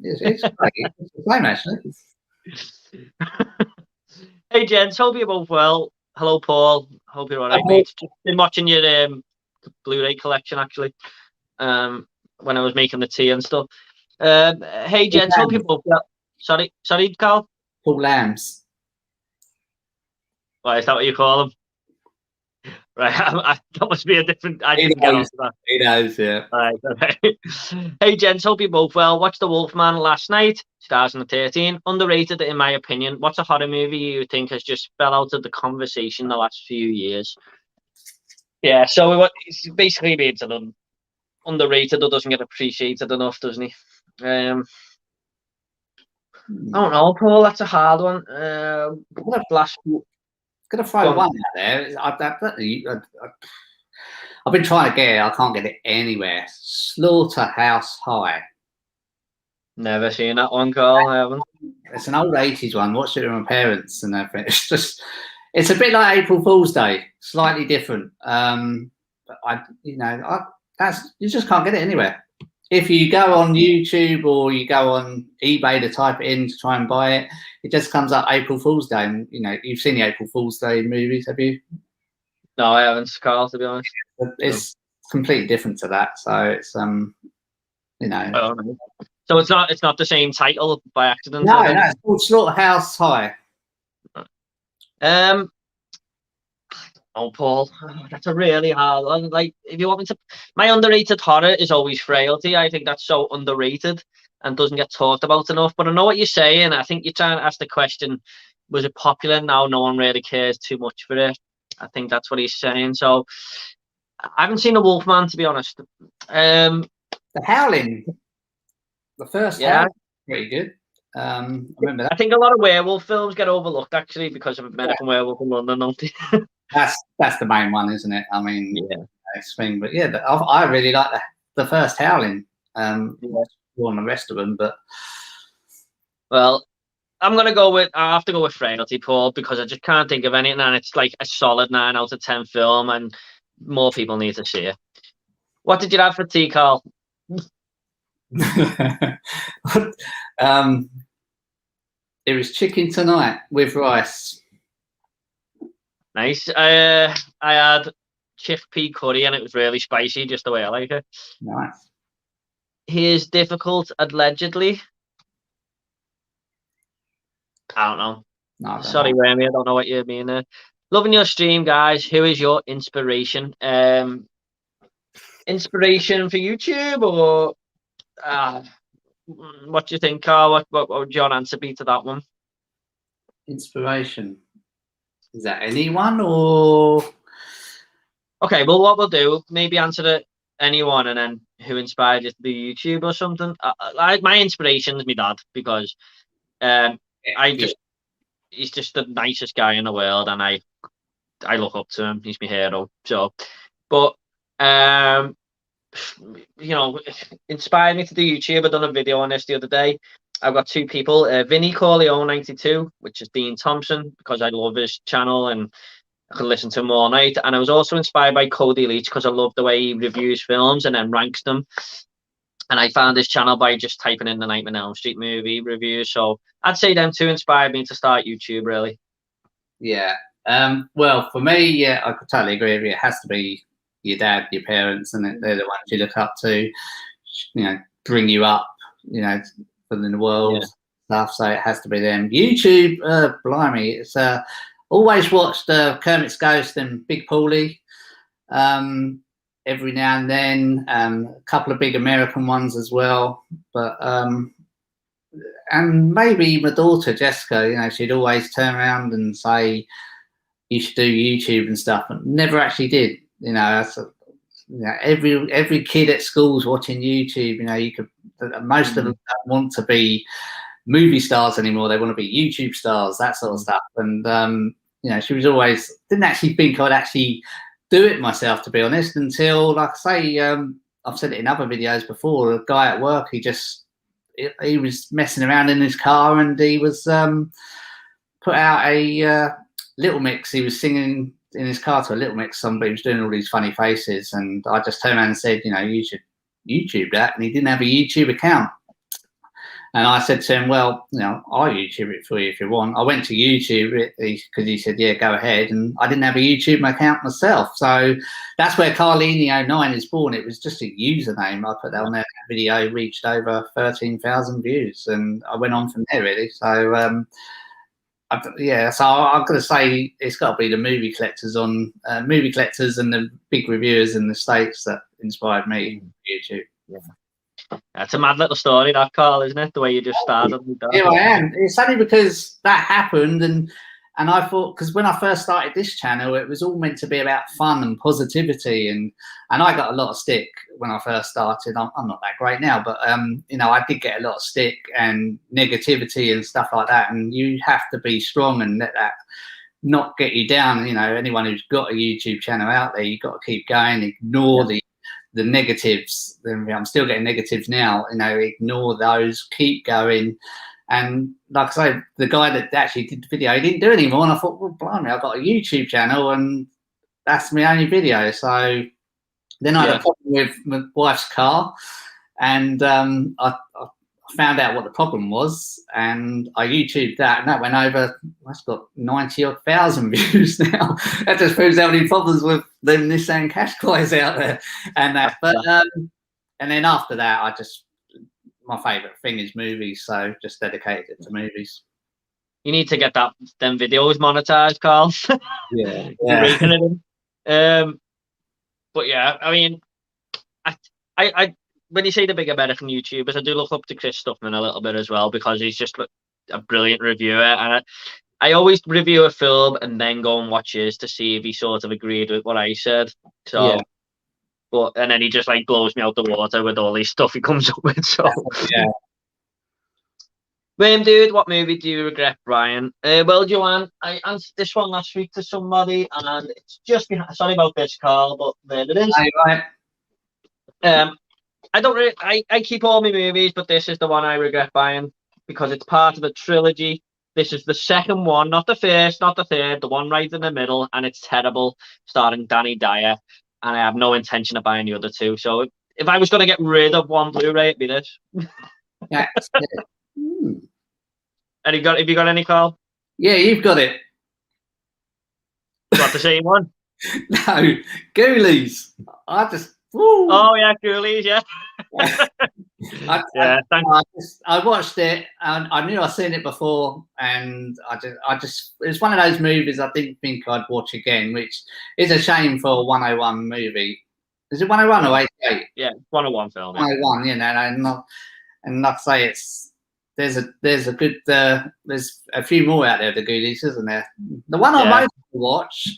It's great. It's the same, actually. Hey, gents. Hope you're both well. Hello, Paul. Hope you're all right, mate. Just been watching your Blu-ray collection, actually, when I was making the tea and stuff. Hey, gents. Hope you're both well. Sorry, Carl? Paul Lambs. Why, is that what you call them? Right, that must be a different. I didn't get onto that. He knows, yeah. Right. Hey, gents, hope you both well. Watched The Wolfman last night, 2013. Underrated, in my opinion. What's a horror movie you think has just fell out of the conversation the last few years? Yeah, so it basically means underrated or doesn't get appreciated enough, doesn't he? I don't know, Paul. That's a hard one. Gonna throw one out there. I've been trying to get it. I can't get it anywhere. Slaughterhouse High. Never seen that one, Carl. I haven't. It's an old 80s one. Watched it with my parents and everything. It's a bit like April Fool's Day. Slightly different. But you just can't get it anywhere. If you go on YouTube or you go on eBay to type it in to try and buy it, it just comes up April Fool's Day. And, you've seen the April Fool's Day movies, have you? No, I haven't, Carl, to be honest. It's completely different to that. So it's, So it's not the same title by accident? No, it's called Slaughterhouse High. Oh, Paul, that's a really hard one. Like, if you want me to, my underrated horror is always Frailty. I think that's so underrated and doesn't get talked about enough. But I know what you're saying. I think you're trying to ask the question, was it popular? Now no one really cares too much for it. I think that's what he's saying. So I haven't seen The Wolfman, to be honest. The Howling, the first Howling, pretty good. I remember that. I think a lot of werewolf films get overlooked, actually, because of American Werewolf in London, don't they? That's the main one, isn't it? I mean, thing, but I really like the first Howling. On the rest of them, but well, I have to go with Frailty, Paul, because I just can't think of anything, and it's like a solid 9 out of 10 film, and more people need to see it. What did you have for tea, Carl? It was chicken tonight with rice. Nice. I had chickpea curry and it was really spicy, just the way I like it. Nice. Here's difficult, allegedly. I don't know. No, sorry, Remy, I don't know what you mean there. Loving your stream, guys. Who is your inspiration? Inspiration for YouTube, or what do you think, Carl? What would your answer be to that one? Inspiration. Is that anyone or? Okay, well, what we'll do, maybe answer it anyone, and then who inspired you to do YouTube or something. My inspiration is my dad, because he's just the nicest guy in the world, and I look up to him. He's my hero. So, but inspired me to do YouTube. I done a video on this the other day. I've got 2 people, Vinny Corleone 92, which is Dean Thompson, because I love his channel and I could listen to him all night. And I was also inspired by Cody Leach, because I love the way he reviews films and then ranks them. And I found his channel by just typing in the Nightmare on Elm Street movie reviews. So I'd say them 2 inspired me to start YouTube, really. Yeah, Well, for me, yeah, I could totally agree with you. It has to be your dad, your parents, and they're the ones you look up to. Bring you up, within the world stuff. So it has to be them. YouTube, blimey, it's always watched Kermit's Ghost and Big Paulie. Every now and then, a couple of big American ones as well, but and maybe my daughter Jessica, she'd always turn around and say you should do YouTube and stuff, but never actually did. Every kid at school's watching YouTube. You could most of them don't want to be movie stars anymore. They want to be YouTube stars, that sort of stuff. And she was always didn't actually think I'd actually do it myself, to be honest, until, like I say, I've said it in other videos before, a guy at work, he was messing around in his car and he was put out a Little Mix. He was singing in his car to a Little Mix song, but he was doing all these funny faces, and I just turned around and said, you should YouTube that, and he didn't have a YouTube account. And I said to him, well, I'll YouTube it for you if you want. I went to YouTube it because he said, yeah, go ahead. And I didn't have a YouTube account myself. So that's where Carlinio 9 is born. It was just a username. I put that on there. That video reached over 13,000 views. And I went on from there, really. So, so I've got to say it's got to be the movie collectors and the big reviewers in the States that inspired me on YouTube. Yeah. It's a mad little story, that, Carl, isn't it? The way you just started. Yeah, I am. It's only because that happened, and I thought, because when I first started this channel, it was all meant to be about fun and positivity, and I got a lot of stick when I first started. I'm not that great now, but I did get a lot of stick and negativity and stuff like that, and you have to be strong and let that not get you down. Anyone who's got a YouTube channel out there, you've got to keep going, ignore the negatives. I'm still getting negatives now. Ignore those, keep going. And like I say, the guy that actually did the video, he didn't do it anymore. And I thought, well, blimey, I've got a YouTube channel and that's my only video. So then I had a problem with my wife's car, and I found out what the problem was, and I YouTubed that, and that went over. That's got 90,000 views now. That just proves how many problems with them Nissan Qashqais out there, and that. But and then after that, my favourite thing is movies, so just dedicated it to movies. You need to get them videos monetized, Carl. Yeah. But yeah, I mean, I when you say the big American YouTubers, I do look up to Chris Stuffman a little bit as well, because he's just a brilliant reviewer. And I always review a film and then go and watch his to see if he sort of agreed with what I said. So, and then he just blows me out the water with all this stuff he comes up with. So, dude, what movie do you regret, Brian? Well, Joanne, I answered this one last week to somebody, and it's just sorry about this, Carl, but there it is. Right. I don't really. I keep all my movies, but this is the one I regret buying because it's part of a trilogy. This is the second one, not the first, not the third, the one right in the middle, and it's terrible, starring Danny Dyer, and I have no intention of buying the other two. So if I was going to get rid of one Blu-ray, it'd be this. Yeah. And have you got any, Carl? Yeah, you've got it. Got the same one? No, Ghoulies. Woo. Oh yeah, Ghoulies, yeah. I watched it and I knew I'd seen it before, and I just it's one of those movies I didn't think I'd watch again, which is a shame for a 101 movie. Is it 101 or 88? Yeah, 101 film. 101, and like I say, there's a few more out there, the Ghoulies, isn't there? The one I most watch,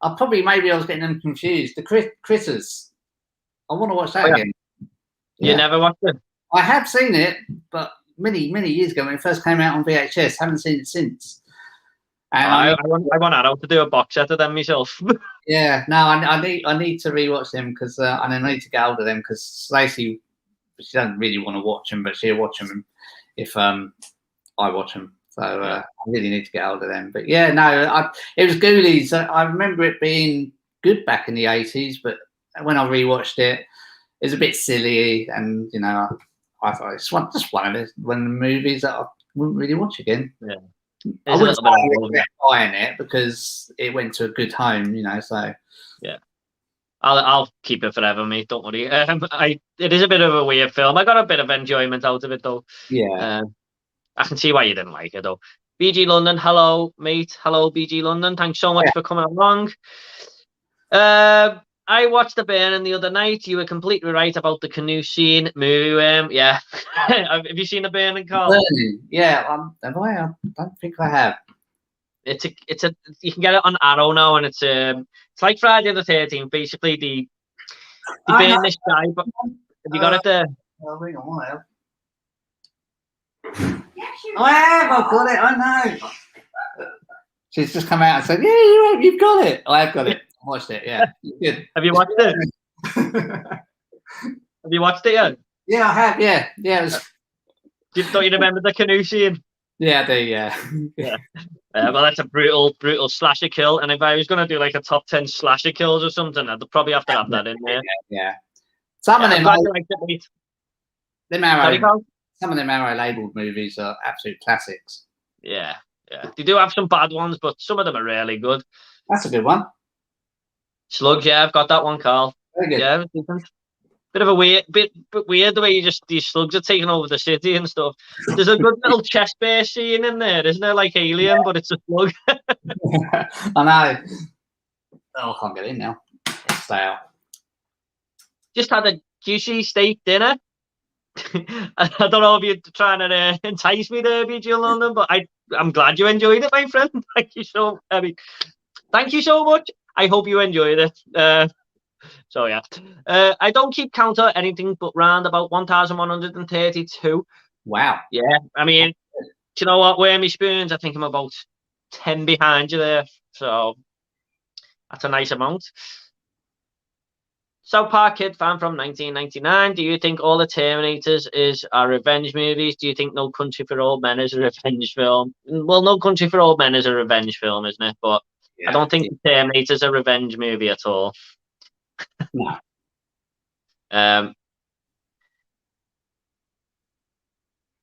I was getting them confused. The Critters. I want to watch that again. You never watched it? I have seen it, but many years ago when it first came out on VHS. Haven't seen it since. And I want Adult to do a box set of them myself. Yeah, no, I need to rewatch them because and I need to get hold of them because Stacey, she doesn't really want to watch them, but she'll watch them if I watch them. So I really need to get hold of them. But yeah, no, it was Ghoulies. I remember it being good back in the 80s, but when I rewatched it, it's a bit silly, and I thought it's just one of the movies that I wouldn't really watch again. Yeah, I wouldn't say I regret buying it because it went to a good home, so. Yeah. I'll keep it forever, mate. Don't worry. It is a bit of a weird film. I got a bit of enjoyment out of it, though. Yeah. I can see why you didn't like it, though. BG London, hello, mate. Hello, BG London. Thanks so much for coming along. I watched The Burning the other night. You were completely right about the canoe scene. Movie, yeah. Have you seen The Burning, Carl? Burning, yeah. Have I? I don't think I have. It's a you can get it on Arrow now, and it's like Friday the 13th. Basically, they burn this guy. But have you got it there? I think I have. I have. I've got it. I know. She's just come out and said, "Yeah, you've got it." I have got it. I watched it. Yeah, good. Have you watched it? Have you watched it yet? Yeah, I have. Yeah, yeah. Don't you remember the canoe scene? Yeah, I do. Yeah. Yeah. Well, that's a brutal slasher kill. And if I was going to do like a top 10 slasher kills or something, I'd probably have to have that in there. Yeah. Some of them, some of them Arrow labeled movies are absolute classics. Yeah. They do have some bad ones, but some of them are really good. That's a good one. Slugs, yeah, I've got that one, Carl. Very good. Yeah, bit of a bit weird the way these slugs are taking over the city and stuff. There's a good little chest bear scene in there, isn't there? Like Alien, but it's a slug. I know. Oh, I can't get in now. Stay out. Just had a juicy steak dinner. I don't know if you're trying to entice me there, BG London, but I'm glad you enjoyed it, my friend. Thank you so much. I hope you enjoyed it. So yeah, I don't keep count of anything but round about 1,132. Wow. Yeah, I mean, do you know what? Where me spoons, I think I'm about 10 behind you there. So that's a nice amount. South Park Kid fan from 1999. Do you think all the Terminators are revenge movies? Do you think No Country for Old Men is a revenge film? Well, No Country for Old Men is a revenge film, isn't it? But yeah, I don't think the Terminator's a revenge movie at all. No.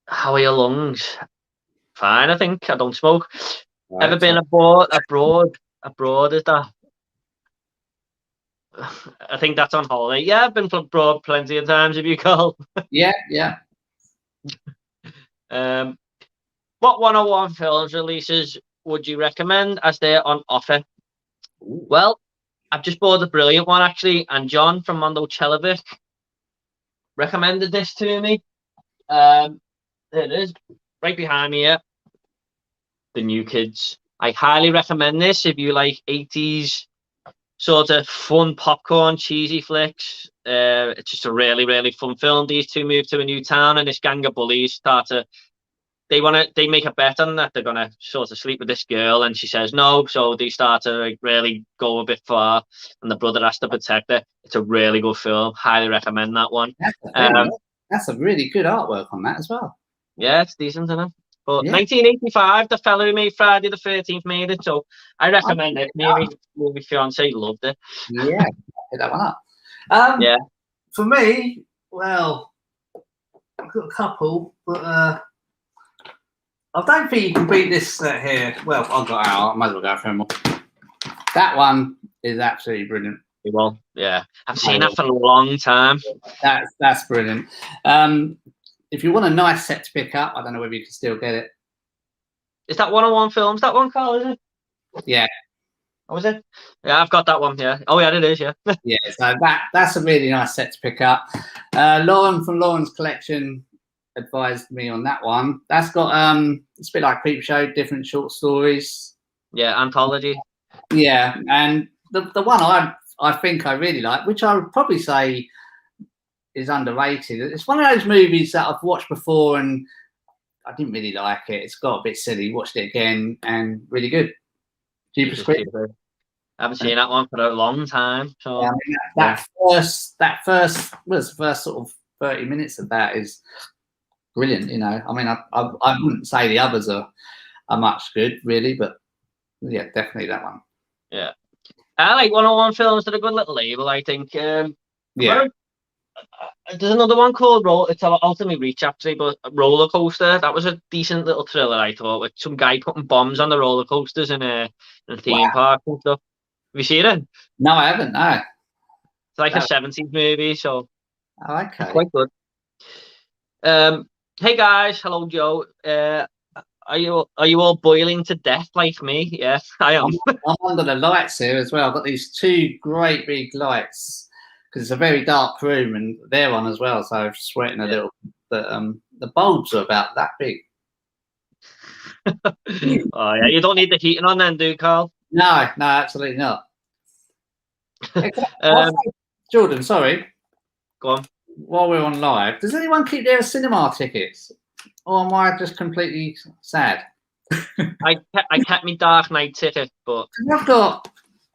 How are your lungs? Fine, I think. I don't smoke. Right, ever been abroad? Is that? I think that's on holiday. Yeah, I've been abroad plenty of times. Have you, Carl? Yeah. What 101 films releases would you recommend as they're on offer? Ooh. Well, I've just bought a brilliant one actually, and John from Mondo Chelovic recommended this to me. There it is, right behind me here. The New Kids. I highly recommend this if you like 80s sort of fun popcorn cheesy flicks. It's just a really, really fun film. These two move to a new town, and this gang of bullies they make a bet on that they're gonna sort of sleep with this girl, and she says no, so they start to like really go a bit far, and the brother has to protect her. It's a really good film. Highly recommend that one. That's a really good artwork on that as well. Yeah, it's decent, isn't it? But yeah. 1985, the fellow who made Friday the 13th made it, so I recommend it. Maybe fiance loved it. Yeah, hit that one up. Yeah. For me, well, I've got a couple, but I don't think you can beat this here. Well, I've got out. I might as well go for more. That one is absolutely brilliant. Well, yeah, I've seen that for a long time. That's brilliant. If you want a nice set to pick up, I don't know whether you can still get it. Is that 101 Films? That one, Carl, is it? Yeah. Oh, is it? Yeah, I've got that one. Yeah. Oh, yeah, it is. Yeah. Yeah. So that's a really nice set to pick up. Lauren from Lauren's Collection advised me on that one. That's got it's a bit like Creep Show, different short stories. Yeah, anthology. Yeah, and the one I think I really like, which I would probably say is underrated. It's one of those movies that I've watched before and I didn't really like it. It's got a bit silly. Watched it again and really good. Jeepers Creepers. I haven't seen that one for a long time. So yeah, I mean, that first sort of 30 minutes of that is brilliant. You know, I mean, I wouldn't say the others are much good really, but yeah, definitely that one. Yeah, I like 101 Films. Did a good little label, I think. Yeah. There's another one called It's out of my reach actually, but Roller Coaster. That was a decent little thriller, I thought, with some guy putting bombs on the roller coasters in a theme Wow. park and stuff. Have you seen it? No, I haven't. No. It's like a No. 70s movie, so Oh, it's okay. quite good. Hey guys, hello Joe. Are you all boiling to death like me? Yes, I am. I'm under the lights here as well. I've got these two great big lights because it's a very dark room, and they're on as well. So I'm sweating a little. But the bulbs are about that big. Oh yeah, you don't need the heating on then, do you, Carl? No, absolutely not. Um, Jordan, sorry. Go on. While we're on live, does anyone keep their cinema tickets, or am I just completely sad? I kept my Dark Knight ticket, but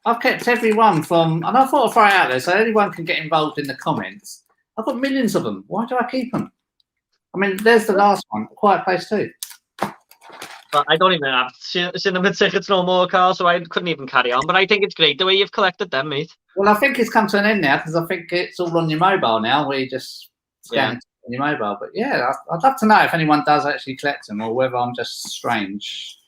I've kept everyone from, and I thought I'd throw it out there so anyone can get involved in the comments. I've got millions of them. Why do I keep them? I mean, there's the last one, Quiet Place 2. But I don't even have cinema tickets no more, Carl, so I couldn't even carry on. But I think it's great the way you've collected them, mate. Well, I think it's come to an end now because I think it's all on your mobile now, where you just scan it on your mobile. But yeah, I'd love to know if anyone does actually collect them or whether I'm just strange.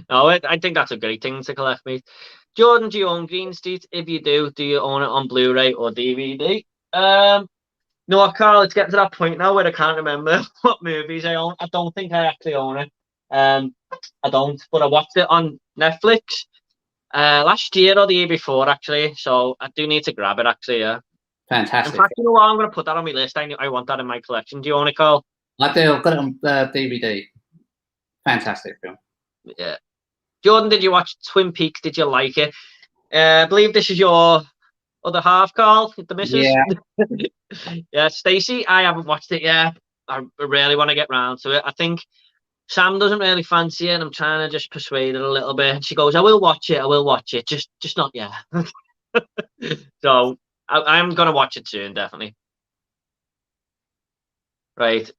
No, I think that's a great thing to collect, mate. Jordan, do you own Green Street? If you do you own it on Blu-ray or DVD? No, Carl, it's getting to that point now where I can't remember what movies I own. I don't think I actually own it. I don't, but I watched it on Netflix last year or the year before, actually. So I do need to grab it, actually. Yeah. Fantastic. In fact, you know what? I'm going to put that on my list. I want that in my collection. Do you own it, Carl? I do. I've got it on DVD. Fantastic film. Yeah. Jordan, did you watch Twin Peaks? Did you like it? I believe this is your other half, Carl, the missus. Yeah. Yeah, Stacey, I haven't watched it yet. I really want to get round to it. I think Sam doesn't really fancy it, and I'm trying to just persuade her a little bit. And she goes, I will watch it. Just not yet. So I'm going to watch it soon, definitely. Right.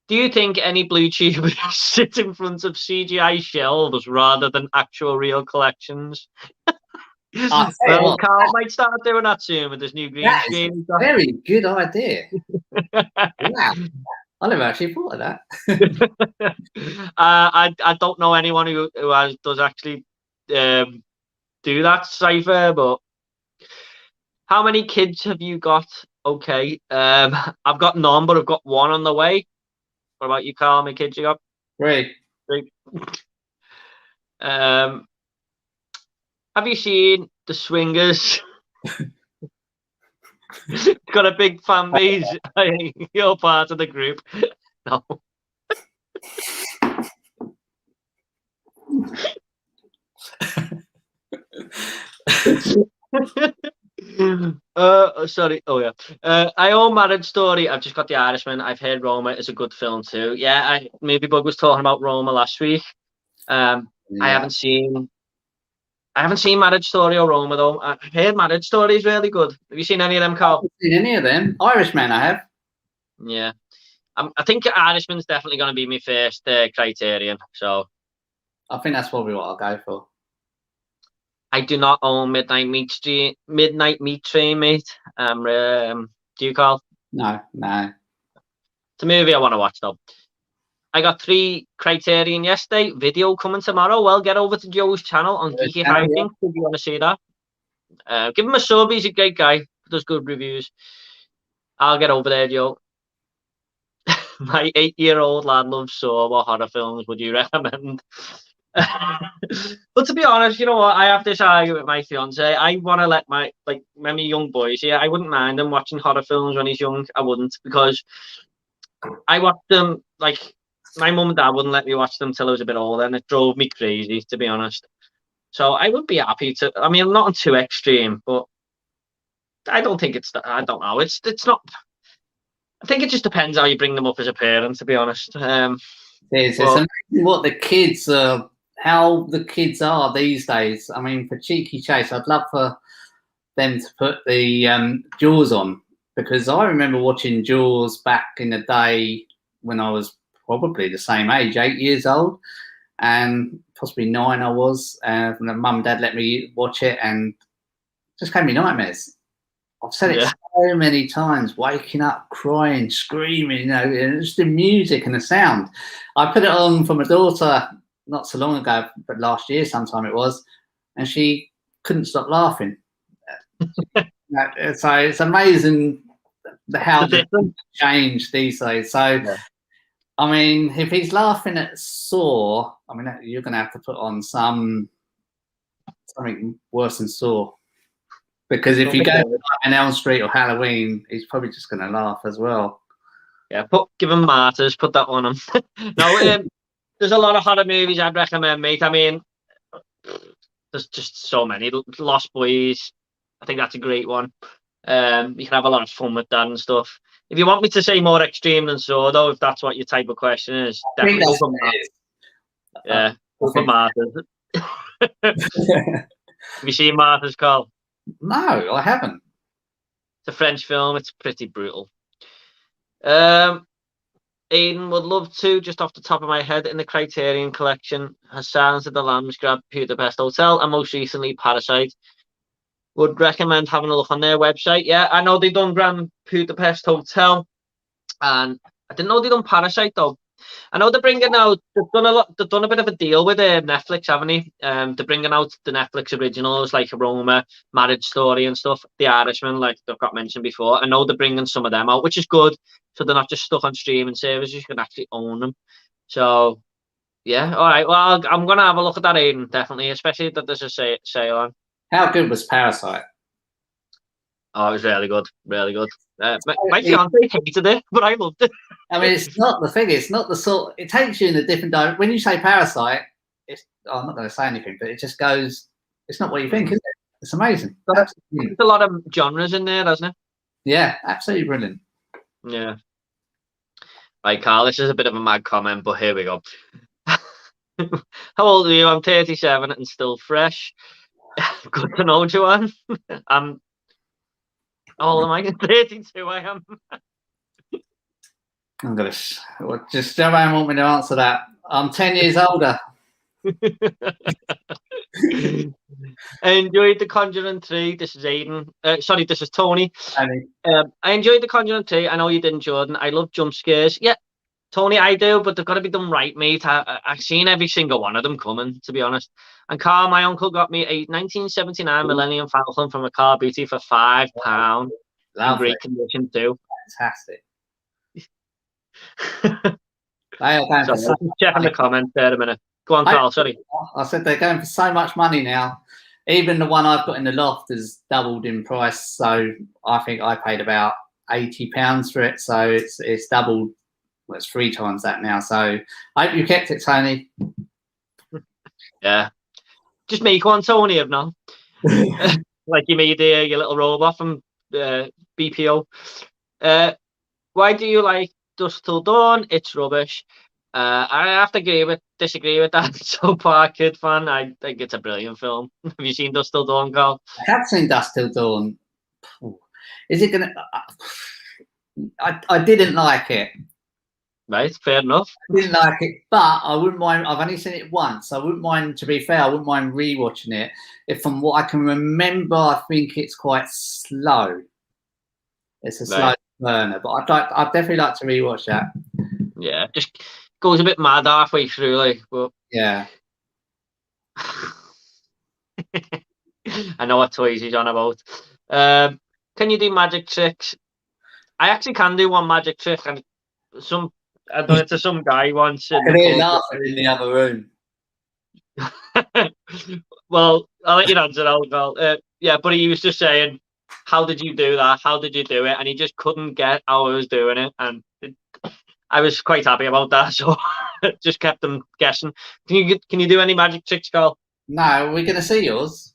Do you think any blue tubers sit in front of CGI shelves rather than actual real collections? Well, Carl might start doing that soon with this new green screen. Very good idea. Wow. I never actually thought of that. I don't know anyone who does actually do that cipher, but how many kids have you got? Okay. I've got none, but I've got one on the way. What about you, Carl? How many kids you got? Three. Have you seen The Swingers? Got a big fan base. You're part of the group. No. Sorry. Oh yeah. I own Marriage Story. I've just got The Irishman. I've heard Roma is a good film too. Yeah, maybe Bug was talking about Roma last week. I haven't seen Marriage Story or Roma though. I've heard Marriage Story is really good. Have you seen any of them, Carl? I haven't seen any of them. Irishman, I have. Yeah. I think Irishman's definitely going to be my first criterion. So I think that's probably what I'll go for. I do not own Midnight Meat Train, mate. Do you, Carl? No. It's a movie I want to watch though. I got 3 criterion yesterday. Video coming tomorrow. Well, get over to Joe's channel on Geeky Hijinks if you want to see that. Give him a sub. He's a great guy. Does good reviews. I'll get over there, Joe. My 8-year-old lad loves Saw. What horror films would you recommend? But to be honest, you know what? I have this argument with my fiance. I want to let my young boys here. I wouldn't mind them watching horror films when he's young. I wouldn't, because I watched them my mum and dad wouldn't let me watch them till I was a bit older, and it drove me crazy, to be honest. So I would be happy to. I mean, not too extreme, but I don't think it's. I don't know. It's not. I think it just depends how you bring them up as a parent, to be honest. It's amazing what the kids are, how the kids are these days. I mean, for Cheeky Chase, I'd love for them to put the Jaws on, because I remember watching Jaws back in the day when I was probably the same age, 8 years old, and possibly 9 I was. And mum and dad let me watch it, and it just gave me nightmares. I've said it so many times, waking up, crying, screaming, you know, and it's the music and the sound. I put it on for my daughter not so long ago, but last year sometime it was, and she couldn't stop laughing. So it's amazing how the changed these days. So, I mean, if he's laughing at Saw, I mean, you're going to have to put on something worse than Saw. Because if you go to an Elm Street or Halloween, he's probably just going to laugh as well. Yeah, give him Martyrs, put that one on. No, there's a lot of horror movies I'd recommend, mate. I mean, there's just so many. Lost Boys, I think that's a great one. You can have a lot of fun with that and stuff. If you want me to say more extreme than so, though, if that's what your type of question is, definitely go for Martyrs. Yeah, go for Martyrs. Have you seen Martyrs, Carl? No, I haven't. It's a French film. It's pretty brutal. Aiden would love to, just off the top of my head, in the Criterion collection, has Silence of the Lambs, grabbed Budapest Hotel, and most recently Parasite. Would recommend having a look on their website. Yeah, I know they've done Grand Budapest Hotel, and I didn't know they'd done Parasite though. I know they're bringing out. They've done a bit of a deal with Netflix, haven't they? They're bringing out the Netflix originals like Roma, Marriage Story, and stuff. The Irishman, like they've got mentioned before. I know they're bringing some of them out, which is good. So they're not just stuck on streaming services. You can actually own them. So yeah, all right. Well, I'm gonna have a look at that, Aiden, definitely, especially that there's a sale on. How good was Parasite? Oh, it was really good, really good. My fiance hated it, but I loved it. I mean, it's not the thing. It's not the sort. It takes you in a different direction. When you say Parasite, I'm not going to say anything, but it just goes. It's not what you think, is it? It's amazing. There's a lot of genres in there, doesn't it? Yeah, absolutely brilliant. Yeah. Right, Carl. This is a bit of a mad comment, but here we go. How old are you? I'm 37 and still fresh. Good to know, Joanne. How old am I? 32. I am. I'm gonna just Joanne want me to answer that. I'm 10 years older. I enjoyed The Conjuring 3. This is Aiden. Sorry, this is Tony. I enjoyed The Conjuring 3. I know you didn't, Jordan. I love jump scares. Yeah, Tony, I do, but they've got to be done right, mate. I've seen every single one of them coming, to be honest. And Carl, my uncle got me a 1979 Millennium Falcon from a car booty for £5. In great condition too. Fantastic. Checking the comments there a minute. Go on, Carl. Sorry. I said they're going for so much money now. Even the one I've got in the loft has doubled in price. So I think I paid about £80 for it. So it's doubled. Well, it's 3 times that now. So I hope you kept it, Tony. Yeah. Just make one, Tony, if not. Like you made your little robot from BPO. Why do you like Dusk Till Dawn? It's rubbish. I have to disagree with that. So far, kid fan, I think it's a brilliant film. Have you seen Dusk Till Dawn, Carl? I have seen Dusk Till Dawn. Is it gonna? I didn't like it. Right, fair enough. I didn't like it, but I wouldn't mind. I've only seen it once. I wouldn't mind. To be fair, I wouldn't mind rewatching it. If from what I can remember, I think it's quite slow. It's a slow burner, but I'd definitely like to rewatch that. Yeah, just goes a bit mad halfway through, like. But yeah. I know what toys he's on about. Can you do magic tricks? I actually can do one magic trick, and I done it to some guy once. I can hear laughing in the other room. Well, I'll let you answer that, Carl. Yeah, but he was just saying, how did you do that? How did you do it? And he just couldn't get how I was doing it. And I was quite happy about that. So just kept them guessing. Can you do any magic tricks, Carl? No, we're going to see yours.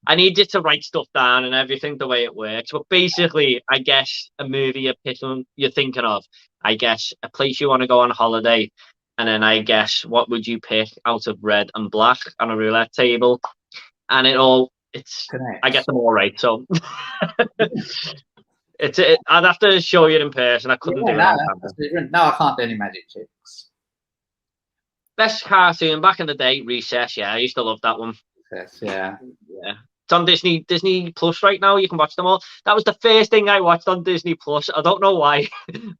I need you to write stuff down and everything the way it works. But basically, I guess a movie you're thinking of. I guess a place you want to go on holiday. And then I guess what would you pick out of red and black on a roulette table? And I get them all right. So I'd have to show you in person. I couldn't do it. No, I can't do any magic tricks. Best cartoon back in the day, Recess. Yeah, I used to love that one. Recess, yeah. It's on Disney Plus right now. You can watch them all. That was the first thing I watched on Disney Plus. I don't know why,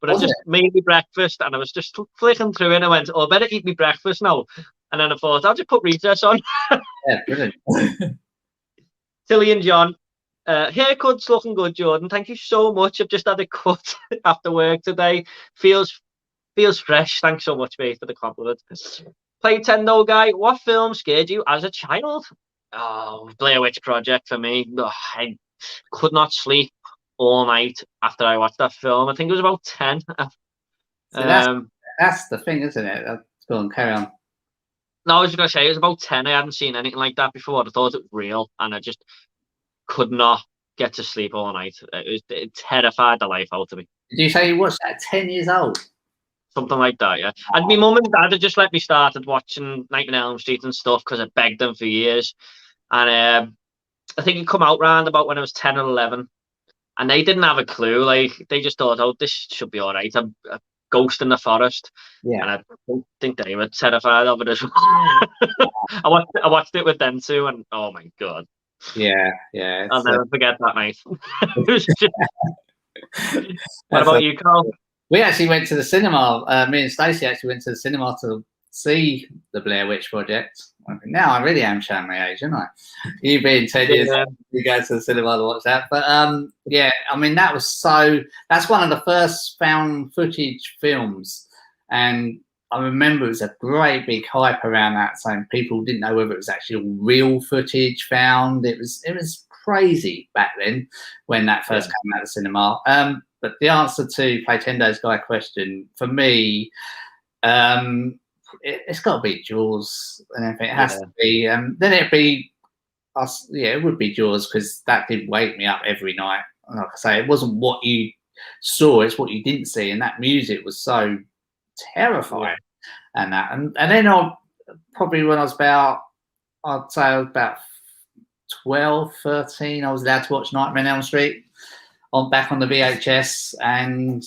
but I just made me breakfast and I was just flicking through it and I went, "Oh, I better eat me breakfast now." And then I thought, I'll just put Recess on. Yeah, brilliant. Tilly and John, haircut's looking good, Jordan. Thank you so much. I've just had a cut after work today. Feels fresh. Thanks so much, mate, for the compliment. Play Tendo guy, what film scared you as a child? Oh, Blair Witch Project for me. Ugh, I could not sleep all night after I watched that film. I think it was about 10. So that's the thing, isn't it? Go on, carry on. No, I was going to say, it was about 10. I hadn't seen anything like that before. I thought it was real, and I just could not get to sleep all night. It terrified the life out of me. Did you say you watched that at 10 years old? Something like that, yeah. And my mum and dad had just let me started watching Nightmare on Elm Street and stuff because I begged them for years. And I think it come out round about when I was 10 or 11. And they didn't have a clue. Like, they just thought, oh, this should be all right. A ghost in the forest. Yeah. And I don't think they were terrified of it as well. I watched it with them too, and oh my God. Yeah. I'll never forget that night. It was just... What about you, Carl? We actually went to the cinema. Me and Stacey actually went to the cinema to see the Blair Witch Project. Now I really am showing my age, aren't I? You being 10 years old, you go to the cinema to watch that. But yeah, I mean, that's one of the first found footage films. And I remember it was a great big hype around that, saying people didn't know whether it was actually real footage found. It was crazy back then when that first came out of the cinema. But the answer to Play Tendo's guy question, for me, it's got to be Jaws and everything. It has to be. Then it'd be us. Yeah, it would be Jaws because that did wake me up every night. And like I say, it wasn't what you saw; it's what you didn't see. And that music was so terrifying, and then probably when I was about, I'd say I was about 12, 13. I was allowed to watch Nightmare on Elm Street back on the VHS, and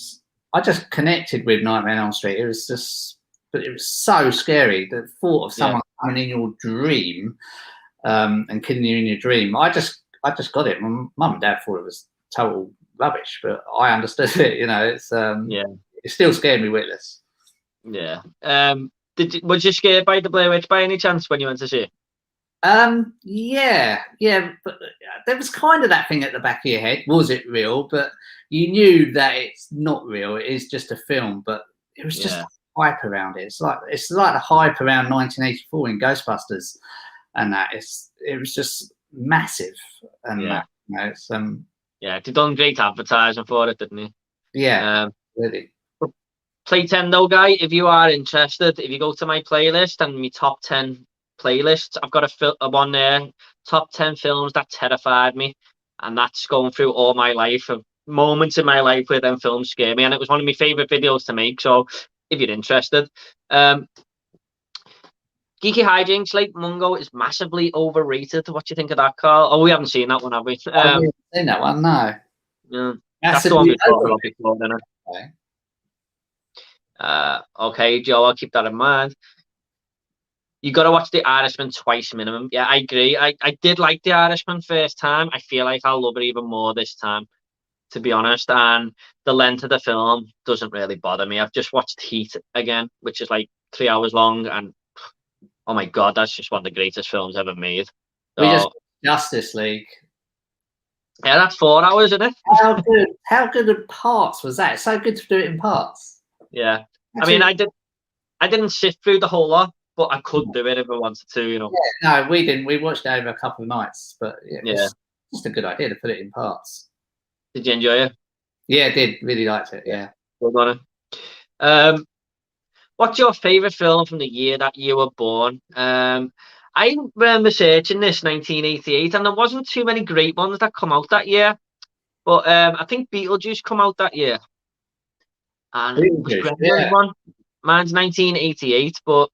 I just connected with Nightmare on Elm Street. It was so scary. The thought of someone coming in your dream and killing you in your dream. I just got it. My mum and dad thought it was total rubbish, but I understood it. You know, it still scared me witless. Yeah. Was you scared by the Blair Witch by any chance when you went to see it? Yeah, but there was kind of that thing at the back of your head. Was it real? But you knew that it's not real. It is just a film. But it was just hype around it. It's like the hype around 1984 in Ghostbusters, and that it was just massive. And that, you know, it's they done great advertising for it, didn't he? Yeah, really. Play Tendo guy, if you are interested, if you go to my playlist and my top 10 playlists, I've got a one there, top 10 films that terrified me, and that's going through all my life, of moments in my life where them films scare me, and it was one of my favorite videos to make. So if you're interested, Geeky Hijinks, like Mungo, is massively overrated. What do you think of that, Carl? Oh, we haven't seen that one, have we? I haven't seen that one, no. Yeah, that's the one we talked about before, didn't it? Okay. Okay, Joe, I'll keep that in mind. You got to watch The Irishman twice minimum. Yeah, I agree. I did like The Irishman first time. I feel like I'll love it even more this time, to be honest. And the length of the film doesn't really bother me. I've just watched Heat again, which is like 3 hours long, and oh my God, that's just one of the greatest films ever made. We just Justice League. Yeah, that's 4 hours, isn't it? How good of parts was that? It's so good to do it in parts. Yeah. Actually, I mean, I didn't sit through the whole lot, but I could do it if I wanted to, you know. Yeah, no, we didn't. We watched it over a couple of nights, but it's just a good idea to put it in parts. Did you enjoy it? Yeah, I did. Really liked it. Yeah. Good on it. What's your favourite film from the year that you were born? I remember searching this 1988, and there wasn't too many great ones that come out that year. But I think Beetlejuice come out that year. And one. Mine's 1988, but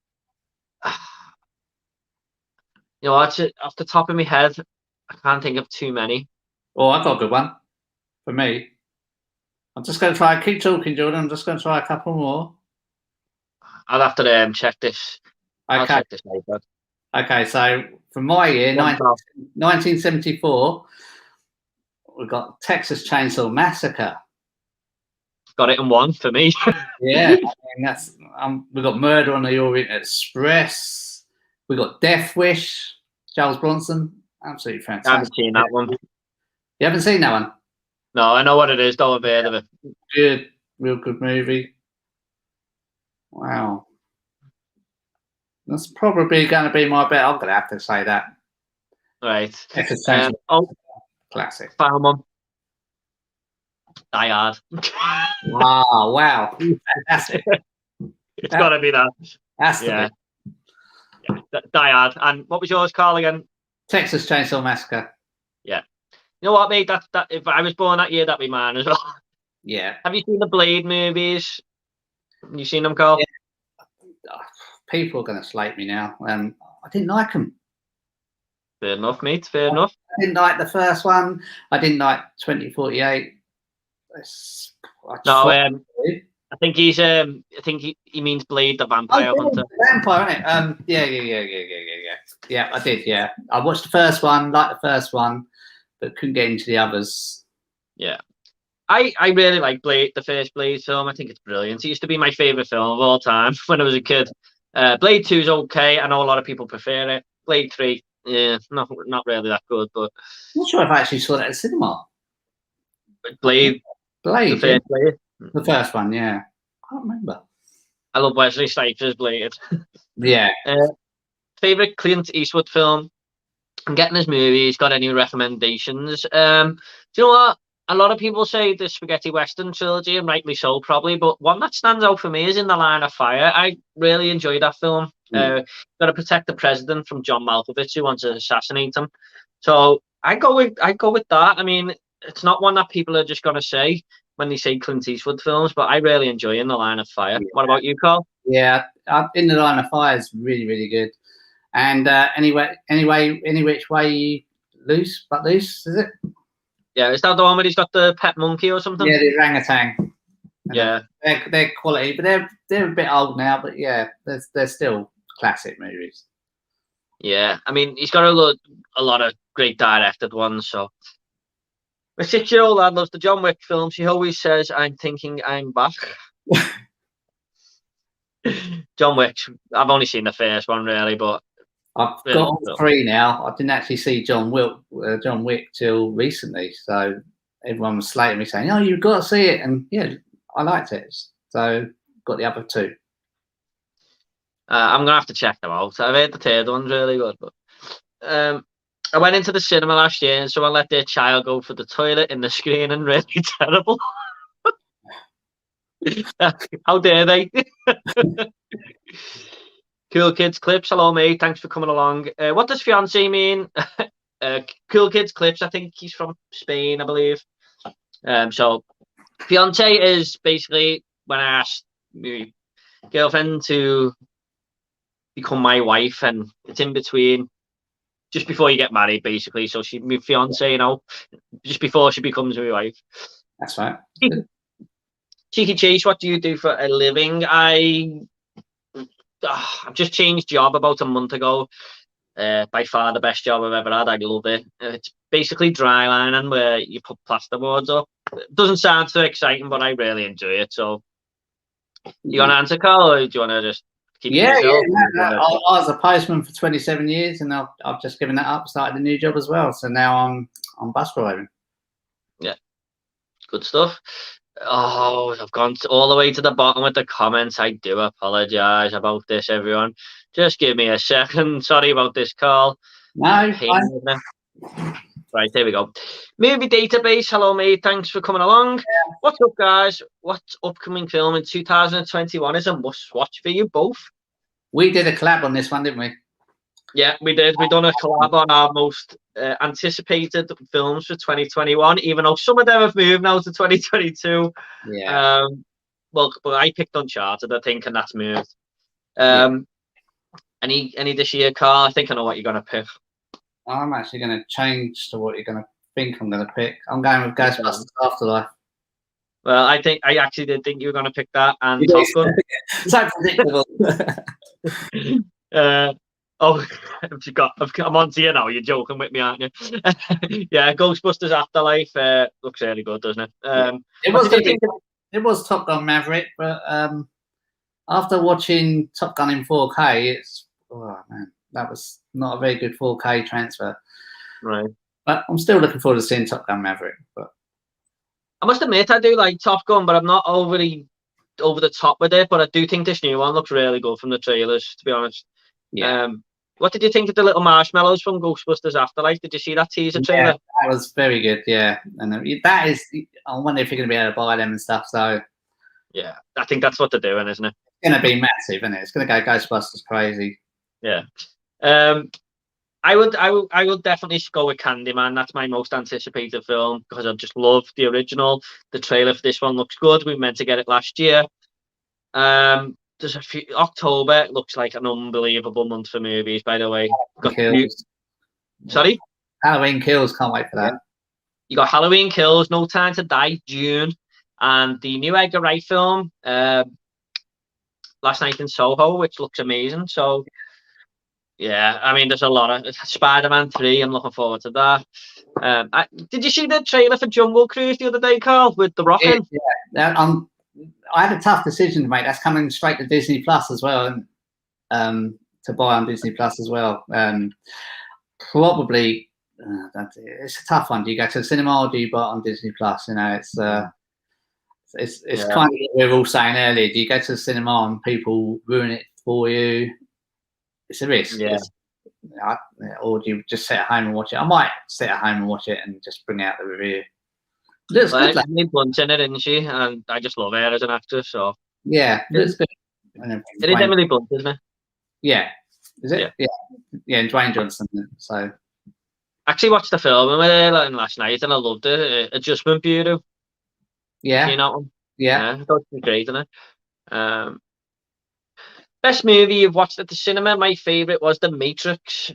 you know, off the top of my head, I can't think of too many. Oh, I've got a good one for me. I'm just going to try. Keep talking, Jordan. I'm just going to try a couple more. I'll have to check this. Okay. I'll check this later. Okay, so from my year, 1974, we've got Texas Chainsaw Massacre. Got it in one for me. Yeah, that's we've got Murder on the Orient Express. We've got Death Wish, Charles Bronson. Absolutely fantastic. I haven't seen that one. You haven't seen that one? No, I know what it is. Don't have heard of it. Good, real good movie. Wow. That's probably going to be my bet. I'm going to have to say that. Right. Oh, classic. Final one. Die Hard. Wow. Fantastic. It's got to be that. That's yeah. Die Hard. And what was yours, Carl, again? Texas Chainsaw Massacre. Yeah. You know what, mate? That if I was born that year, that'd be mine as well. Yeah. Have you seen the Blade movies? You seen them, Carl? Yeah. People are going to slate me now. I didn't like them. Fair enough, mate. Fair enough. I didn't like the first one. I didn't like 2048. No, I think he's. I think he means Blade, the vampire hunter. Vampire, isn't it? Yeah. I did. Yeah, I watched the first one, liked the first one, but couldn't get into the others. Yeah, I really like Blade, the first Blade film. I think it's brilliant. It used to be my favorite film of all time when I was a kid. Blade 2 is okay. I know a lot of people prefer it. Blade 3, yeah, not really that good. But I'm not sure if I actually saw that at the cinema. Blade, the first Blade. The first one, yeah. I can't remember. I love Wesley Snipes' Blade. Yeah. Favorite Clint Eastwood film? I'm getting his movies. Got any recommendations? Do you know what? A lot of people say the Spaghetti Western trilogy, and rightly so, probably. But one that stands out for me is In the Line of Fire. I really enjoyed that film. Got to protect the president from John Malkovich, who wants to assassinate him. So I go with that. I mean, it's not one that people are just going to say when they say Clint Eastwood films, but I really enjoy In the Line of Fire. Yeah. What about you, Carl? Yeah, In the Line of Fire is really, really good. And any which way loose, is it? Yeah, is that the one where he's got the pet monkey or something? Yeah, the orangutan. Yeah, they're quality, but they're a bit old now. But yeah, they're still classic movies. Yeah, I mean, he's got a lot of great directed ones. So my 6-year-old lad loves the John Wick films. He always says, "I'm thinking I'm back." John Wick. I've only seen the first one really, but I've got all 3 now. I didn't actually see John Wick till recently, so everyone was slating me saying, "Oh, you've got to see it," and yeah, I liked it. So got the other 2. I'm gonna have to check them out. I've heard the third one's really good, but I went into the cinema last year and someone let their child go for the toilet in the screening. Really terrible. How dare they? Cool Kids Clips. Hello, mate. Thanks for coming along. What does fiance mean? Cool Kids Clips. I think he's from Spain, I believe. So fiance is basically when I asked my girlfriend to become my wife, and it's in between, just before you get married, basically. So she's my fiance, you know, just before she becomes my wife. That's right. Cheeky Chase, what do you do for a living? I've just changed job about a month ago. By far the best job I've ever had. I love it. It's basically dry lining where you put plasterboards up. It doesn't sound so exciting, but I really enjoy it. So you want to answer, Carl, or do you want to just keep it yourself? Yeah. I was a postman for 27 years, and I've just given that up, started a new job as well. So now I'm bus driving. Yeah, good stuff. Oh, I've gone all the way to the bottom with the comments. I do apologise about this, everyone. Just give me a second. Sorry about this, Carl. No, right, there we go. Movie Database. Hello, mate. Thanks for coming along. Yeah. What's up, guys? What upcoming film in 2021 is a must-watch for you both? We did a collab on this one, didn't we? Yeah, we did. We done a collab on our most anticipated films for 2021, even though some of them have moved now to 2022. Yeah. Well, but I picked Uncharted, I think, and that's moved. Any this year, Carl? I think I know what you're gonna pick. I'm actually gonna change to what you're gonna think I'm gonna pick. I'm going with Ghostbusters Afterlife. Well, I actually did think you were gonna pick that and Top Gun. So predictable. Oh, I'm on to you now. You're joking with me, aren't you? Yeah, Ghostbusters Afterlife looks really good, doesn't it? It What was did you think? it was Top Gun Maverick, but after watching Top Gun in 4K, oh man, that was not a very good 4K transfer. Right. But I'm still looking forward to seeing Top Gun Maverick. But I must admit, I do like Top Gun, but I'm not overly over the top with it. But I do think this new one looks really good from the trailers, to be honest. yeah, What did you think of the little marshmallows from Ghostbusters Afterlife? Did you see that teaser trailer? yeah, that was very good. Yeah, and that is, I wonder if you're going to be able to buy them and stuff. So Yeah, I think that's what they're doing, isn't it? it's going to be massive, isn't it? It's going to go Ghostbusters crazy. Yeah. I would definitely go with Candyman. That's my most anticipated film because I just love the original. The trailer for this one looks good. We meant to get it last year. There's a few. October looks like an unbelievable month for movies. By the way, sorry, Halloween Kills. Can't wait for that. Yeah. You got Halloween Kills, No Time to Die, June, and the new Edgar Wright film, Last Night in Soho, which looks amazing. So. Yeah, I mean, there's a lot of Spider-Man 3. I'm looking forward to that. Did you see the trailer for Jungle Cruise the other day, Carl, with The Rock in? Yeah. I had a tough decision to make. That's coming straight to Disney Plus as well, to buy on Disney Plus as well. Probably, it's a tough one. Do you go to the cinema or do you buy it on Disney Plus? You know, it's kind of what we were all saying earlier. Do you go to the cinema and people ruin it for you? It's a risk. Yeah. Or do you just sit at home and watch it? I might sit at home and watch it and just bring out the review. Looks good. Emily Blunt's in it, isn't she? And I just love her as an actress. So yeah, looks good. It is Emily Blunt, isn't it? Yeah. Is it? Yeah. And Dwayne Johnson. So I actually watched the film with her last night and I loved it. Adjustment Bureau. Yeah. You know? Yeah. I thought it was great, isn't it? Best movie you've watched at the cinema? My favourite was The Matrix.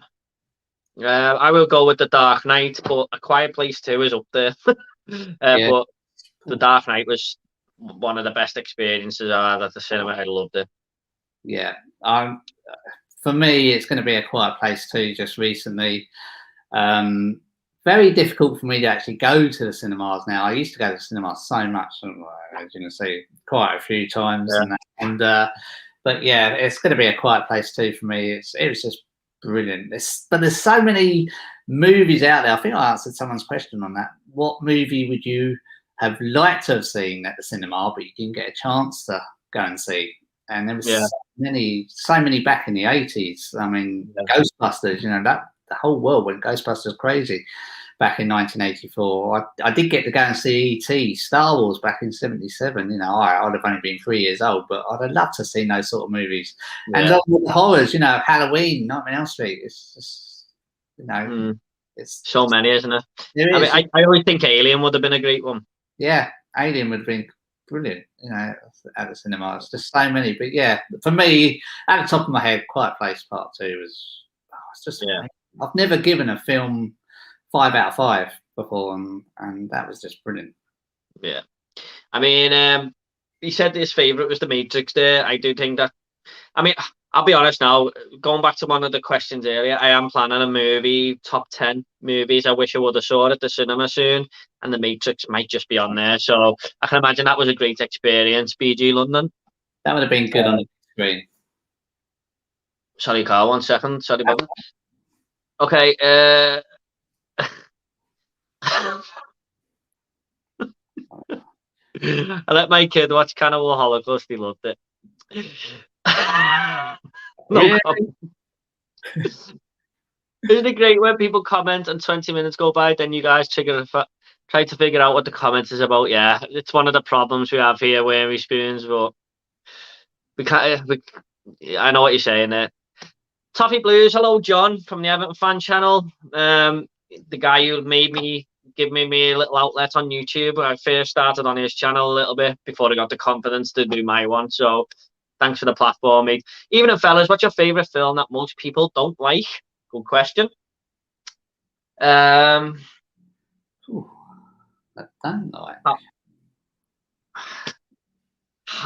I will go with The Dark Knight, but A Quiet Place 2 is up there. But The Dark Knight was one of the best experiences I had at the cinema. I loved it. Yeah. For me, it's going to be A Quiet Place 2 just recently. Very difficult for me to actually go to the cinemas now. I used to go to the cinemas so much, as you can see, quite a few times. Yeah. But yeah, it's going to be A Quiet Place 2 for me. It was just brilliant. But there's so many movies out there. I think I answered someone's question on that. What movie would you have liked to have seen at the cinema, but you didn't get a chance to go and see? And there was so many back in the 80s. I mean, Ghostbusters, you know, the whole world went Ghostbusters crazy back in 1984. I did get to go and see E.T. Star Wars back in 77. You know, I'd have only been 3 years old, but I'd have loved to see those sort of movies. And all the horrors, you know, Halloween, Nightmare on Elm Street. It's just, you know, it's so many, isn't it? I mean, I always think Alien would have been a great one. Yeah, Alien would have been brilliant, you know, at the cinema. It's just so many. But yeah, for me, at the top of my head, Quiet Place Part 2 was, it's just, I've never given a film 5 out of 5 before, and that was just brilliant. Yeah, I mean, he said his favourite was The Matrix. There, I do think that. I mean, I'll be honest now. Going back to one of the questions earlier, I am planning a movie top 10 movies I wish I would have saw at the cinema soon, and The Matrix might just be on there. So I can imagine that was a great experience. BG London. That would have been good on the screen. Sorry, Carl. 1 second. Sorry about that. Okay. I let my kid watch Cannibal Holocaust. He loved it. No comment. Isn't it great when people comment and 20 minutes go by, then you guys try to figure out what the comment is about? Yeah, it's one of the problems we have here, Weary Spoons, but we can't. I know what you're saying there. Toffee Blues, hello, John from the Everton Fan Channel. The guy who give me a little outlet on YouTube. I first started on his channel a little bit before I got the confidence to do my one. So thanks for the platform, mate. Evening, fellas, what's your favourite film that most people don't like? Good question. I don't know.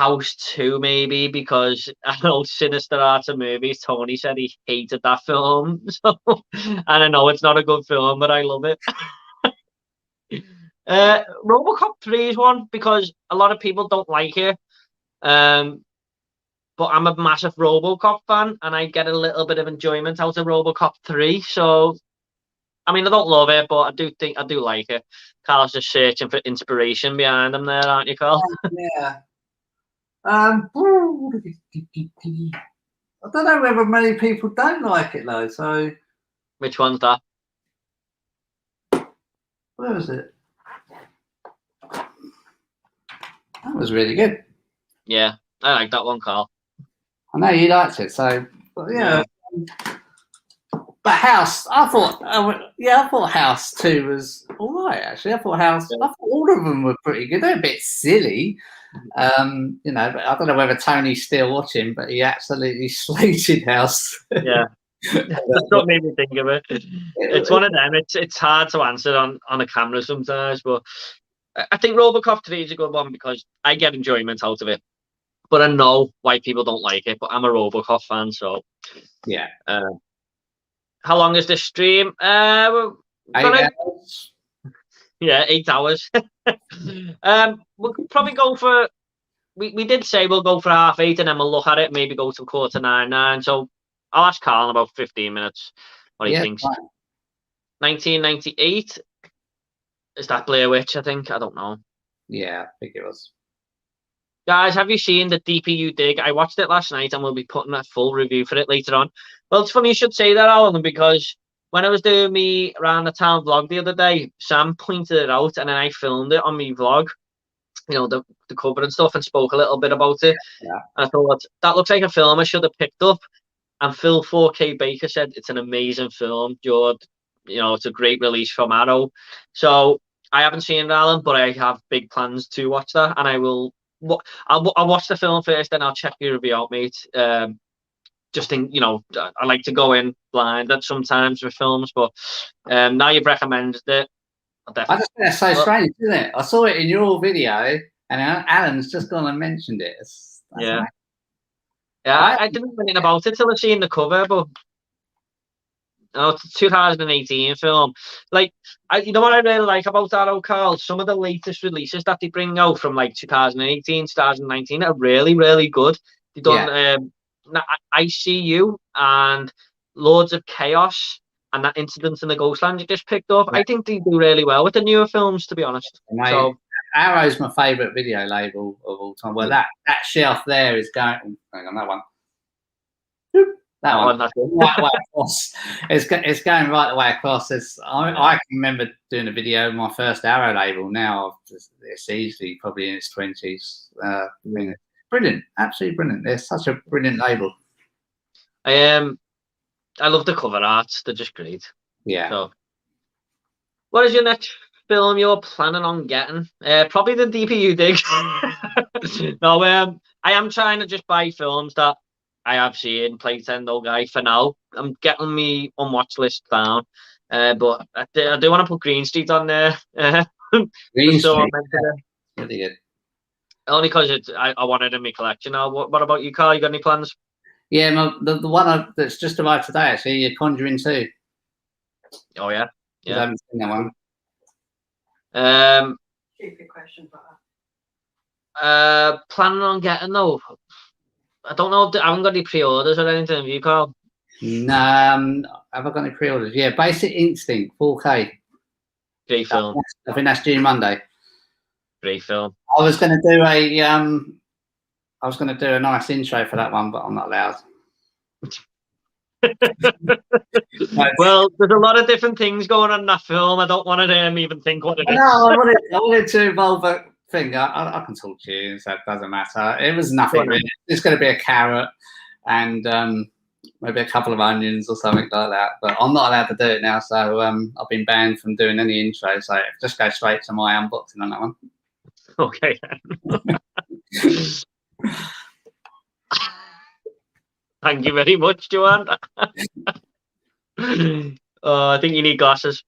House 2 maybe, because I know Sinister Arts of Movies, Tony said he hated that film. So, and I know it's not a good film, but I love it. RoboCop 3 is one because a lot of people don't like it. But I'm a massive RoboCop fan, and I get a little bit of enjoyment out of RoboCop 3. So, I mean, I don't love it, but I do like it. Carl's just searching for inspiration behind him there, aren't you, Carl? Yeah. I don't know whether many people don't like it though. So, Which one's that? where was it? That was really good. Yeah, I like that one, Carl. I know you liked it, so yeah. But House, I thought House 2 was all right. Actually, I thought all of them were pretty good. They're a bit silly, you know. But I don't know whether Tony's still watching, but he absolutely slated House. Yeah, that's what made me think of it. It's one of them. It's hard to answer on a camera sometimes, but I think RoboCop 3 is a good one because I get enjoyment out of it. But I know why people don't like it. But I'm a RoboCop fan, so yeah. How long is this stream? We're 8 hours. Yeah, 8 hours. We'll probably go for. We did say we'll go for 8:30, and then we'll look at it. Maybe go to 9:45. So I'll ask Carl in about 15 minutes what he thinks. Fine. 1998. Is that Blair Witch? I think. I don't know. Yeah, I think it was. Guys, have you seen the DPU dig? I watched it last night, and we'll be putting a full review for it later on. Well, it's funny you should say that, Alan, because when I was doing me around the town vlog the other day, Sam pointed it out, and then I filmed it on my vlog. You know, the cover and stuff, and spoke a little bit about it. Yeah. And I thought that looks like a film I should have picked up. And Phil 4K Baker said it's an amazing film, George. You know, it's a great release from Arrow. So I haven't seen it, Alan, but I have big plans to watch that, and I will. I'll watch the film first, then I'll check your review out, mate. Just think, you know, I like to go in blind at sometimes with films, but now you've recommended it. I just think that's so strange, isn't it? I saw it in your video, and Alan's just gone and mentioned it. That's yeah, amazing. yeah. I didn't know anything about it till I seen the cover, but it's a 2018 film. Like, you know what I really like about Arrow, Carl? Some of the latest releases that they bring out from like 2018, 2019 are really, really good. They done I See You and Lords of Chaos and that Incident in the Ghostland you just picked up. I think they do really well with the newer films, to be honest. So Arrow's my favourite video label of all time. Well, that shelf there is going. Hang on, that one. That one. Right the way across. It's going right the way across. I can remember doing a video of my first Arrow label. Now it's easily probably in its 20s. Brilliant, absolutely brilliant. They're such a brilliant label. I love the cover arts. They're just great. Yeah. So, what is your next film you're planning on getting? Probably the DPU dig. No, I am trying to just buy films that I have seen Playtendo guy for now. I'm getting me unwatched list down, but I do want to put Green Street on there. Green Street, really good. Only because I want it in my collection now. What about you, Carl? You got any plans? Yeah, the one that's just arrived today, actually, Conjuring 2. Oh yeah, I haven't seen that one. Stupid question, but planning on getting though. I don't know. I haven't got any pre-orders or anything. Have you, Carl? No, have I got any pre-orders? Yeah, Basic Instinct 4K. Great film. I think that's due Monday. Great film. I was going to do a nice intro for that one, but I'm not allowed. Well, there's a lot of different things going on in that film. I don't want to even think what it is. No, I wanted to involve a thing. I can talk to you, so it doesn't matter. It was nothing really. It's going to be a carrot and maybe a couple of onions or something like that. But I'm not allowed to do it now, so I've been banned from doing any intro. So just go straight to my unboxing on that one. Okay. Thank you very much, Joanne. I think you need glasses.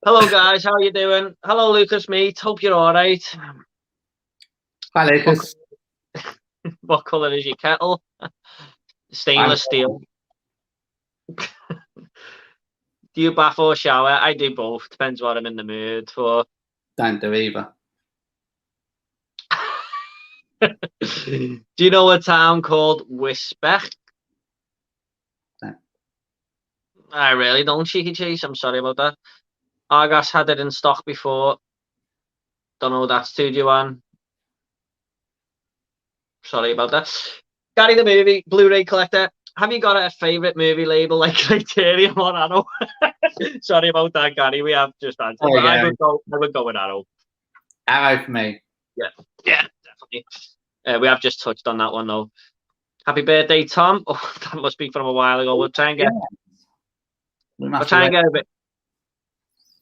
Hello, guys. How are you doing? Hello, Lucas, mate. Hope you're all right. Hi, Lucas. What colour is your kettle? Stainless steel. Do you bath or shower? I do both. Depends what I'm in the mood for. Don't do either. Do you know a town called Wisbech? No. I really don't, Cheeky Chase. I'm sorry about that. Argos had it in stock before. Don't know what that's to, Joanne. Sorry about that. Gary the movie, Blu-ray collector. Have you got a favourite movie label like Criterion or Arrow? Sorry about that, Gary. We have just answered. Oh, But yeah. I would go with Arrow. Arrow for me. Yeah, definitely. We have just touched on that one though. Happy birthday, Tom. Oh, that must be from a while ago. We'll try and get. We'll try and get a bit.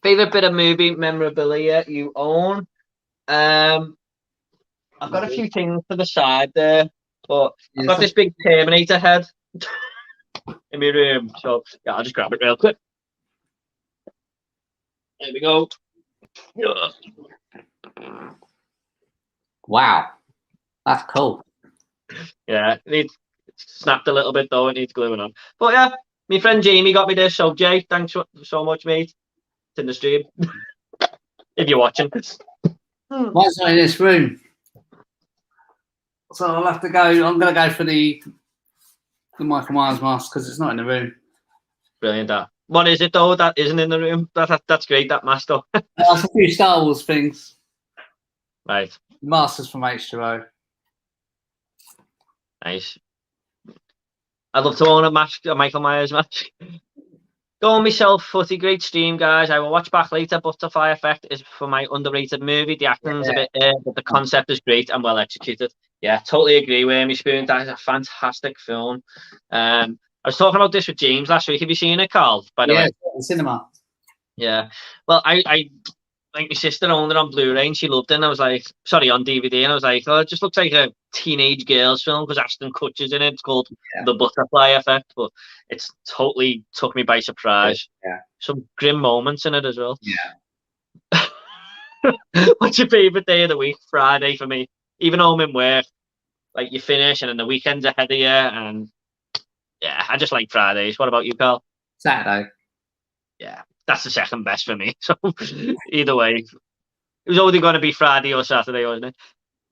Favorite bit of movie memorabilia you own? I've got a few things to the side there, but I've got this big Terminator head in my room. So yeah, I'll just grab it real quick. There we go. Wow, that's cool. Yeah, it needs snapped a little bit though. It needs gluing on. But yeah, my friend Jamie got me this. So Jay, thanks so much, mate. It's in the stream. If you're watching. Mine's not in this room, so I'll have to go. I'm going to go for the Michael Myers mask because it's not in the room. Brilliant. That. What is it though? That isn't in the room. That's great. That mask though. There's a few Star Wars things. Right. Masters from H2O. Nice. I'd love to own a Michael Myers mask. Go on myself, footy. Great stream, guys. I will watch back later. Butterfly Effect is for my underrated movie. The acting's a bit but the concept is great and well executed. Yeah, totally agree with me, Spoon. That is a fantastic film. I was talking about this with James last week. Have you seen it, Carl? By the way, in cinema. Yeah. Well, I like my sister owned it on Blu-ray and she loved it. And I was like, sorry, on DVD. And I was like, oh, it just looks like a teenage girls film because Ashton Kutcher's in it. It's called The Butterfly Effect, but it's totally took me by surprise. Yeah. Some grim moments in it as well. Yeah. What's your favourite day of the week? Friday for me. Even though I'm in work, like you finish and then the weekend's ahead of you. And yeah, I just like Fridays. What about you, Carl? Saturday. Yeah. That's the second best for me. So either way, it was only going to be Friday or Saturday, wasn't it?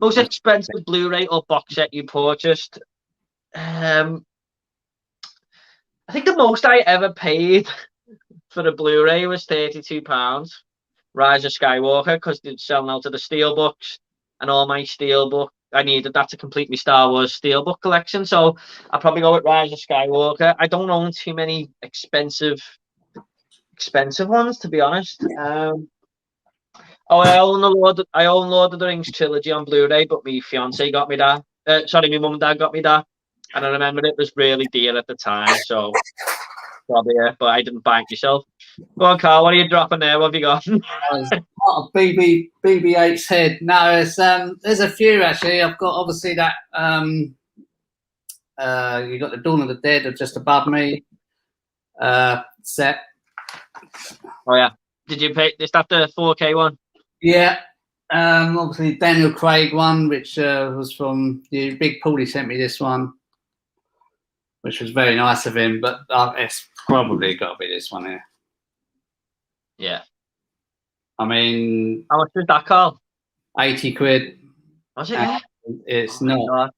Most expensive Blu-ray or box set you purchased? I think the most I ever paid for a Blu-ray was £32. Rise of Skywalker, because they're selling out of the Steelbooks and all my Steelbook. I needed that to complete my Star Wars Steelbook collection. So I'll probably go with Rise of Skywalker. I don't own too many expensive ones, to be honest. I own Lord of the Rings trilogy on Blu-ray, but my fiance got me that. My mum and dad got me that, and I remember it was really dear at the time, so probably but I didn't buy it myself. Go on, Carl, what are you dropping there? What have you got? BB-8's head. No, there's a few actually. I've got obviously that. You got the Dawn of the Dead just above me. Set. Oh yeah, did you pay? Is that the 4K one? Yeah, obviously Daniel Craig one, which was from the Big Paulie sent me this one, which was very nice of him. But it's probably got to be this one here. Yeah. I mean, how much was that, Carl? 80 quid. Was it? Yeah? It's not.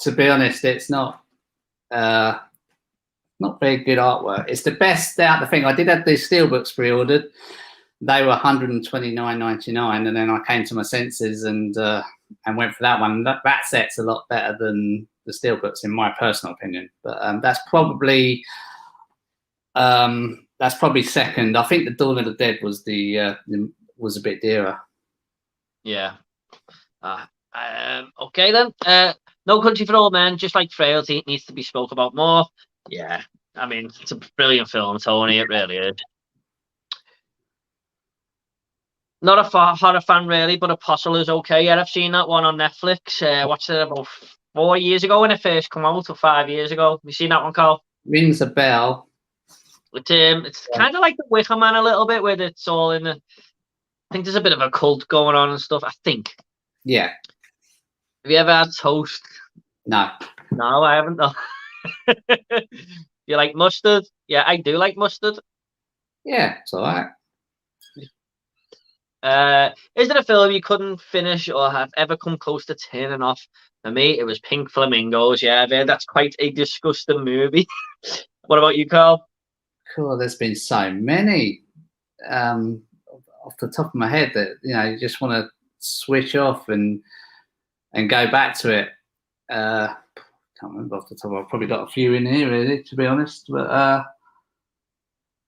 To be honest, it's not. Not very good artwork. It's the best out of the thing. I did have these steelbooks pre-ordered. They were $129.99, and then I came to my senses and went for that one. That set's a lot better than the steelbooks, in my personal opinion. But that's probably second. I think the Dawn of the Dead was was a bit dearer. Yeah. Okay then. No Country for Old Men, just like Frailty, it needs to be spoke about more. Yeah, I mean, it's a brilliant film, Tony. It really is. Not a horror fan, really, but Apostle is okay. Yeah, I've seen that one on Netflix. Watched it about 4 years ago when it first came out, or 5 years ago. Have you seen that one, Carl? Rings a bell. It's kind of like The Wicker Man a little bit, where it's all in I think there's a bit of a cult going on and stuff, I think. Yeah. Have you ever had toast No. No, I haven't. No. You like mustard? Yeah, I do like mustard. Yeah, it's all right. Is it a film you couldn't finish or have ever come close to turning off? For me, it was Pink Flamingos. Yeah, I've heard that's quite a disgusting movie. What about you, Carl? Cool. There's been so many off the top of my head that you just want to switch off and go back to it. Can't remember off the top. I've probably got a few in here, really, to be honest. But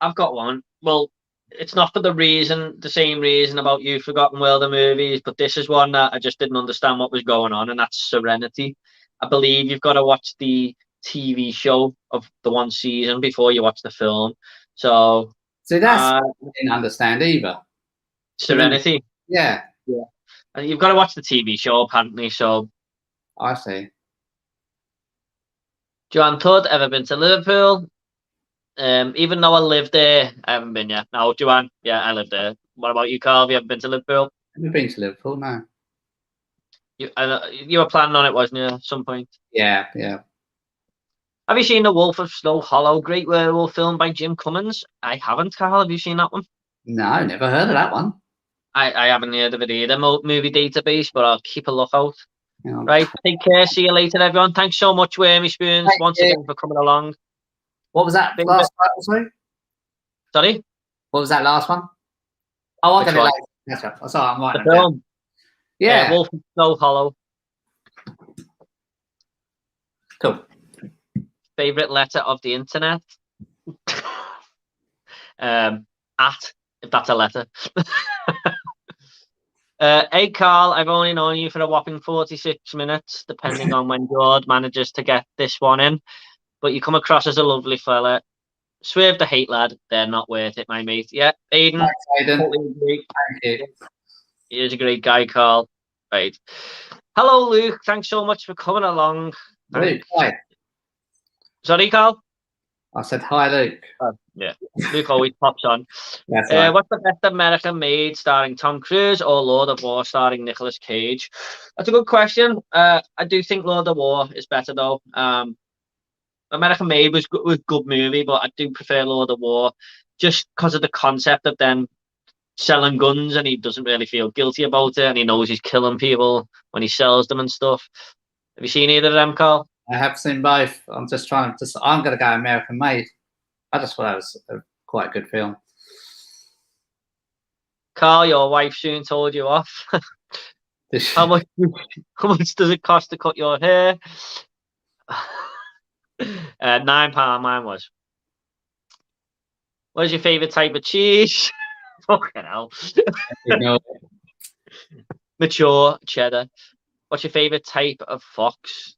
I've got one. Well, it's not for the same reason about You Forgotten World of Movies, but this is one that I just didn't understand what was going on, and that's Serenity. I believe you've got to watch the TV show of the one season before you watch the film. So that's I didn't understand either. Serenity. Yeah. And you've got to watch the TV show, apparently. So I see. Joanne Todd, ever been to Liverpool? Even though I live there, I haven't been yet. No, Joanne, yeah, I live there. What about you, Carl? Have you ever been to Liverpool? Have you been to Liverpool? No. You were planning on it, wasn't you, at some point? Yeah. Have you seen The Wolf of Snow Hollow, great werewolf film by Jim Cummins? I haven't, Carl. Have you seen that one? No, never heard of that one. I haven't heard of it either, movie database, but I'll keep a lookout. Yeah. Right, take care. See you later, everyone. Thanks so much, Wormy Spoons, once again for coming along. What was that last one? Sorry? What was that last one? Oh, I'll get it later. That's right. That's all right. I'm writing the film. Yeah. Wolf of Snow Hollow. Cool. Favorite letter of the internet? At, if that's a letter. Hey, Carl, I've only known you for a whopping 46 minutes, depending on when George manages to get this one in. But you come across as a lovely fella. Swerve the hate, lad. They're not worth it, my mate. Yeah, Aiden. Thanks, Aiden. Totally agree. Thank you. He is a great guy, Carl. Right. Hello, Luke. Thanks so much for coming along. Luke, hi. Sorry, Carl? I said hi, Luke. Yeah, Luke always pops on. That's right. What's the best American made starring Tom Cruise or Lord of War starring Nicolas Cage? That's a good question. I do think Lord of War is better, though. American Made was a good movie, but I do prefer Lord of War just because of the concept of them selling guns, and he doesn't really feel guilty about it, and he knows he's killing people when he sells them and stuff. Have you seen either of them, Carl? I have seen both. I'm just trying to. I'm going to go American Made. I just thought that was quite a good film. Carl, your wife soon told you off. How much does it cost to cut your hair? £9 mine was. What is your favourite type of cheese? Fucking hell. Mature cheddar. What's your favourite type of fox?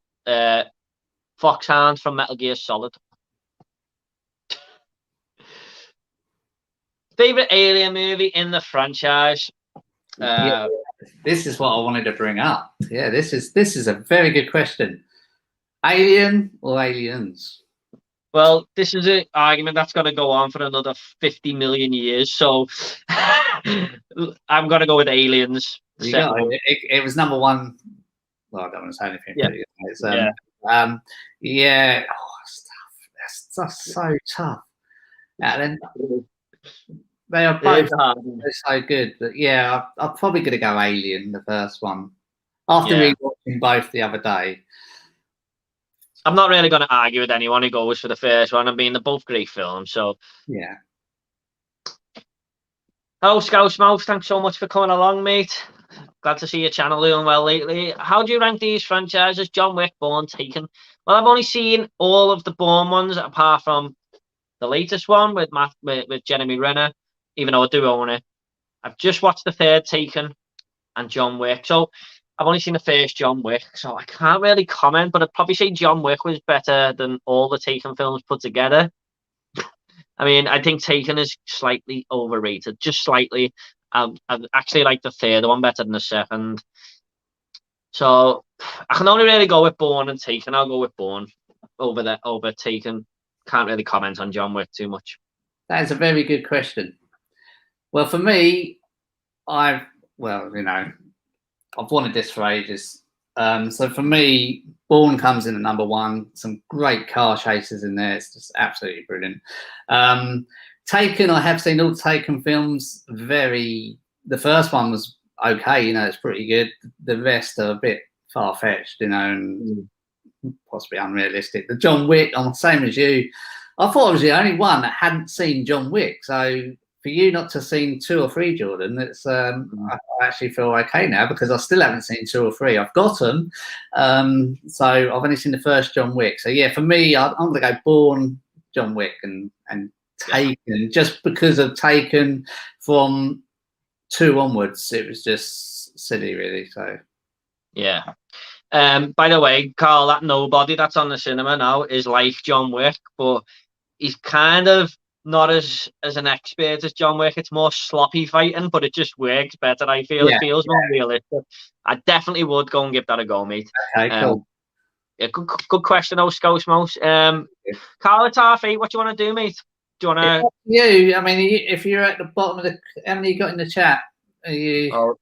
Foxhound from Metal Gear Solid. Favorite alien movie in the franchise? This is what I wanted to bring up. Yeah, this is a very good question. Alien or Aliens? Well, this is an argument that's going to go on for another 50 million years. So I'm going to go with Aliens. It was number one. Well, I don't want to say anything. Yeah. It's, yeah. Oh, that's so tough. And then they are both so good. But yeah, I'm probably going to go Alien, the first one. After rewatching both the other day. I'm not really going to argue with anyone who goes for the first one. I mean, they're both great films. So yeah. Hello, Scouse Mouse. Thanks so much for coming along, mate. Glad to see your channel doing well lately. How do you rank these franchises? John Wick, Bourne, Taken. Well, I've only seen all of the Bourne ones apart from the latest one with Jeremy Renner, even though I do own it. I've just watched the third Taken and John Wick. So I've only seen the first John Wick, so I can't really comment, but I'd probably say John Wick was better than all the Taken films put together. I mean, I think Taken is slightly overrated, just slightly. I actually like the third one better than the second. So I can only really go with Bourne and Taken. I'll go with Bourne over Taken. Can't really comment on John Wick too much. That is a very good question. Well, for me, I've wanted this for ages. So for me, Bourne comes in at number one. Some great car chases in there. It's just absolutely brilliant. Taken, I have seen all Taken films. The first one was okay, it's pretty good. The rest are a bit far-fetched, and possibly unrealistic. The John Wick, I'm the same as you. I thought I was the only one that hadn't seen John Wick. So for you not to have seen 2 or 3, Jordan, it's I actually feel okay now because I still haven't seen 2 or 3. I've got them, so I've only seen the first John Wick. So yeah, for me, I'm going to go Bourne, John Wick, and Taken, just because of Taken from 2 onwards. It was just silly, really. So yeah. By the way, Carl, that nobody that's on the cinema now is like John Wick, but he's kind of not as an expert as John Wick. It's more sloppy fighting, but it just works better. I feel it feels more realistic. I definitely would go and give that a go, mate. Okay, cool. Yeah, good question, Scouse Mouse. Carl, it's half 8. What do you want to do, mate? Do you want to? You, I mean, if you're at the bottom of how many you got in the chat? Are you? Oh,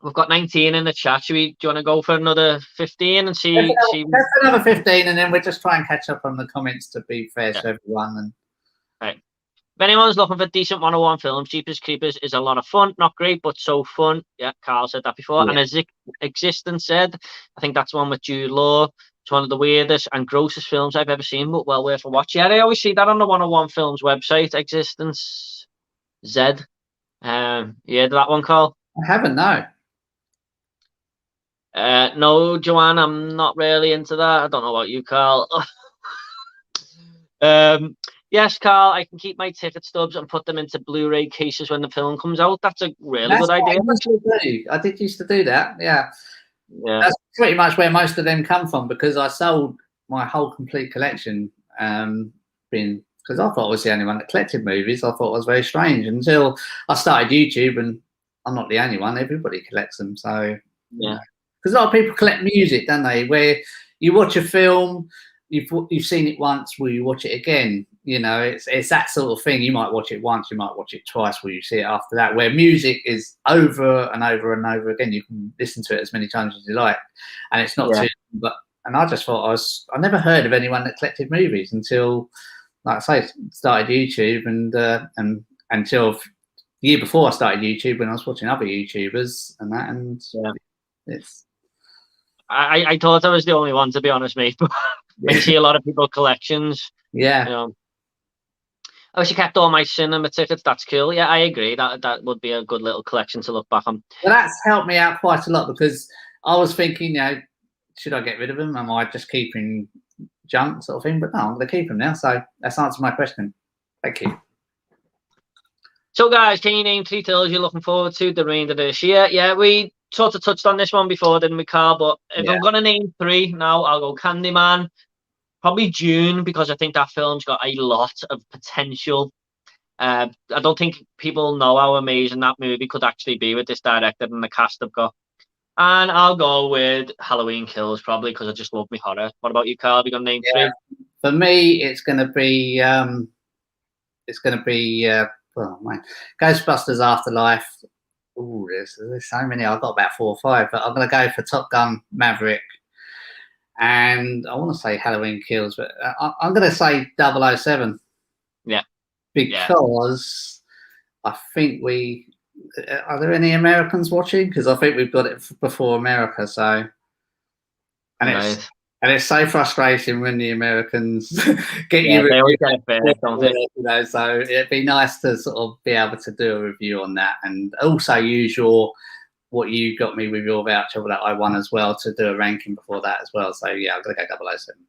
we've got 19 in the chat. Do you want to go for another 15 and see? Let's another 15, and then we'll just try and catch up on the comments to be fair to everyone. And right. If anyone's looking for decent 101 films, Jeepers Creepers is a lot of fun. Not great, but so fun. Yeah, Carl said that before. And as Existence said, I think that's one with Jude Law. It's one of the weirdest and grossest films I've ever seen, but well worth a watch. Yeah, I always see that on the 101 Films website, Existence Z. You heard that one, Carl? I haven't, no. No, Joanne, I'm not really into that. I don't know about you, Carl. Yes, Carl, I can keep my ticket stubs and put them into Blu-ray cases when the film comes out. That's a really good idea. I did used to do that. Yeah. That's pretty much where most of them come from, because I sold my whole complete collection. Because I thought I was the only one that collected movies. I thought it was very strange until I started YouTube, and I'm not the only one. Everybody collects them. So yeah, because a lot of people collect music, don't they? Where you watch a film, you've seen it once, will you watch it again? It's that sort of thing. You might watch it once, you might watch it twice, will you see it after that? Where music is over and over and over again. You can listen to it as many times as you like, and it's not too. And I just thought I never heard of anyone that collected movies until, like I say, started YouTube, and until the year before I started YouTube, when I was watching other YouTubers and that, and it's. I thought I was the only one, to be honest, mate. I see a lot of people collections. Yeah. I wish I kept all my cinema tickets. That's cool. Yeah, I agree. That would be a good little collection to look back on. Well, that's helped me out quite a lot, because I was thinking, should I get rid of them? Am I just keeping junk sort of thing? But no, I'm going to keep them now. So that's answered my question. Thank you. So, guys, can you name 3 titles you're looking forward to the remainder of this year? Yeah, we sort of touched on this one before, didn't we, Carl? But if I'm going to name 3 now, I'll go Candyman. Probably June, because I think that film's got a lot of potential. I don't think people know how amazing that movie could actually be with this director and the cast they've got. And I'll go with Halloween Kills, probably, because I just love me horror. What about you, Carl? Have you got a name 3? For me, it's going to be Ghostbusters Afterlife. Oh, there's so many. I've got about 4 or 5, but I'm going to go for Top Gun Maverick. And I want to say Halloween Kills, but I'm going to say 007. Yeah. Because I think are there any Americans watching? Because I think we've got it before America. So, it's so frustrating when the Americans get you. They always get it first, don't they? So it'd be nice to sort of be able to do a review on that, and also use what you got me with your voucher that I won as well, to do a ranking before that as well. So yeah, I'm gonna go 007.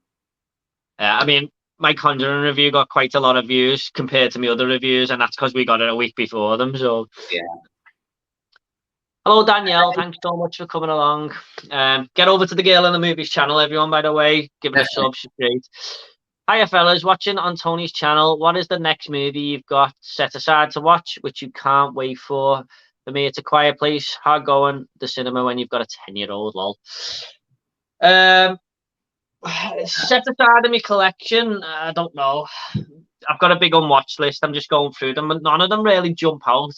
I mean, my Conjuring review got quite a lot of views compared to my other reviews, and that's because we got it a week before them. So yeah. Hello, Danielle. Thanks so much for coming along. Get over to the Girl in the Movies channel, everyone, by the way. Give it a sub, she's great. Hiya, fellas. Watching on Tony's channel. What is the next movie you've got set aside to watch, which you can't wait for? For me, it's A Quiet Place. Hard going the cinema when you've got a 10-year-old, lol. Set aside in my collection, I don't know. I've got a big unwatched list. I'm just going through them, but none of them really jump out.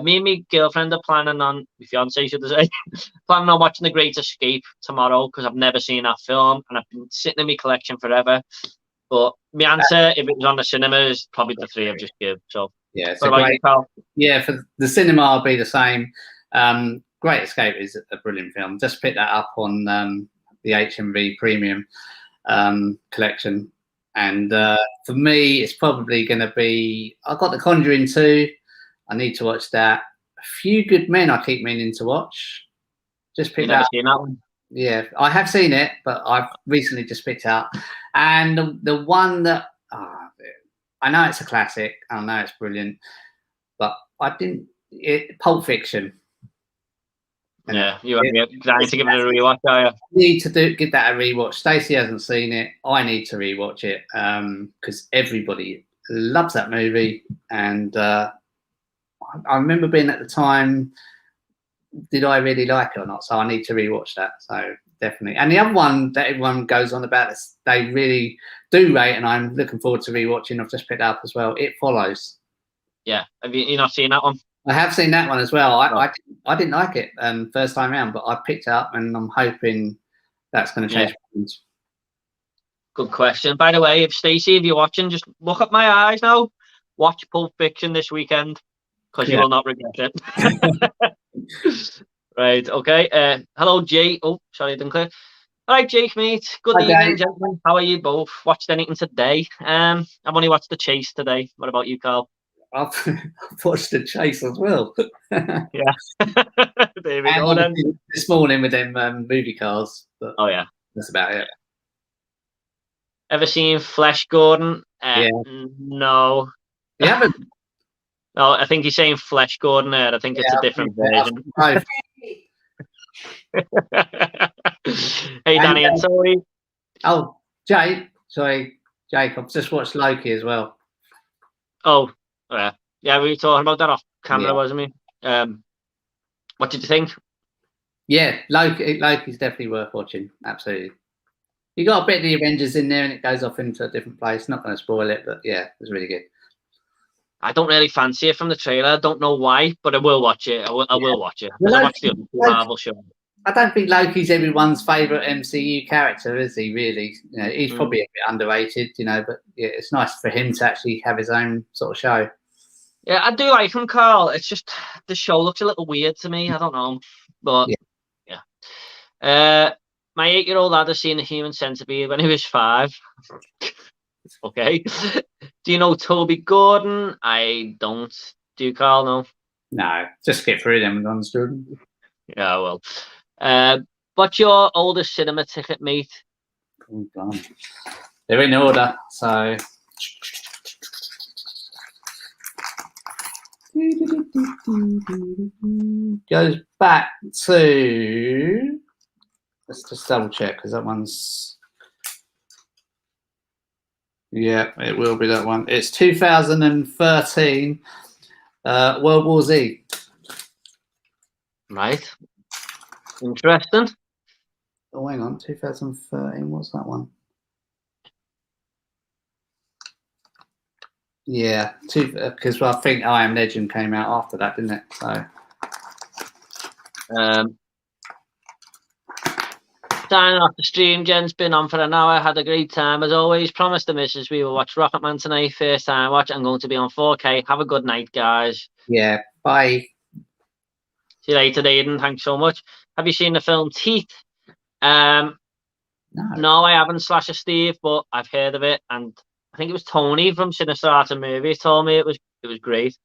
Me and my girlfriend are planning on, my fiance should I say, planning on watching The Great Escape tomorrow because I've never seen that film and I've been sitting in my collection forever. But my answer, if it was on the cinema, is probably the three I've just given. So, yeah, it's what about you, Carl? Yeah, for the cinema, I'll be the same. Great Escape is a brilliant film. Just picked that up on the HMV Premium collection. And for me, it's probably going to be, I've got The Conjuring 2. I need to watch that. A Few Good Men I keep meaning to watch. Just picked that up. Seen that one? Yeah, I have seen it, but I've recently just picked it up. And the one that, I know it's a classic. I know it's brilliant. But I didn't, Pulp Fiction. Yeah, you need to give it a rewatch, are you? Need to give that a rewatch. Stacey hasn't seen it. I need to rewatch it because everybody loves that movie. And I remember being at the time, did I really like it or not? So I need to rewatch that. So definitely. And the other one that everyone goes on about, this, they really do rate, and I'm looking forward to rewatching. I've just picked it up as well. It Follows. Yeah, have you not seen that one? I have seen that one as well. I didn't like it first time around, but I picked it up, and I'm hoping that's going to change. Yeah. Good question. By the way, if you're watching, just look at my eyes now. Watch Pulp Fiction this weekend because you will not regret it. Right. Okay. Hello, Jay. Oh, sorry, I didn't clear. All right, Jake, mate. Good evening, gentlemen. How are you both? Watched anything today? I've only watched The Chase today. What about you, Carl? I've watched The Chase as well. Yeah. There we go then. This morning with them movie cars. Oh, yeah. That's about it. Ever seen Flesh Gordon? Yeah. No. You haven't? No, I think he's saying Flesh Gordon there. I think it's a different version. Hey, Danny and Zoe. Oh, Jake. Sorry, Jake. I've just watched Loki as well. Oh, yeah, we were talking about that off camera, wasn't we? What did you think? Yeah, Loki's definitely worth watching. Absolutely. You got a bit of the Avengers in there, and it goes off into a different place. Not going to spoil it, but yeah, it was really good. I don't really fancy it from the trailer. I don't know why, but I will watch it. I will watch it. Well, I watched the other Marvel show. I don't think Loki's everyone's favourite MCU character, is he? Really, he's probably a bit underrated, but yeah, it's nice for him to actually have his own sort of show. Yeah, I do like him, Carl. It's just the show looks a little weird to me. I don't know, but yeah. My 8-year-old lad has seen The Human Centipede when he was 5. Okay. Do you know Toby Gordon? I don't. Do you, Carl? No. No, just get through them ones, Jordan. Yeah, well. What's your oldest cinema ticket, mate? Oh, they're in order, so. Goes back to. Let's just double check because that one's. Yeah, it will be that one. It's 2013, World War Z. Right. Interesting. Oh, hang on. 2013, what's that one? Yeah, because I think I Am Legend came out after that, didn't it? So. Signing off the stream, Jen's been on for an hour. Had a great time as always. Promised the missus we will watch Rocketman tonight. First time watch. I'm going to be on 4K. Have a good night, guys. Yeah. Bye. See you later, Aidan. Thanks so much. Have you seen the film Teeth? No, I haven't. / Steve, but I've heard of it, and I think it was Tony from Sinister Art and Movies told me it was great.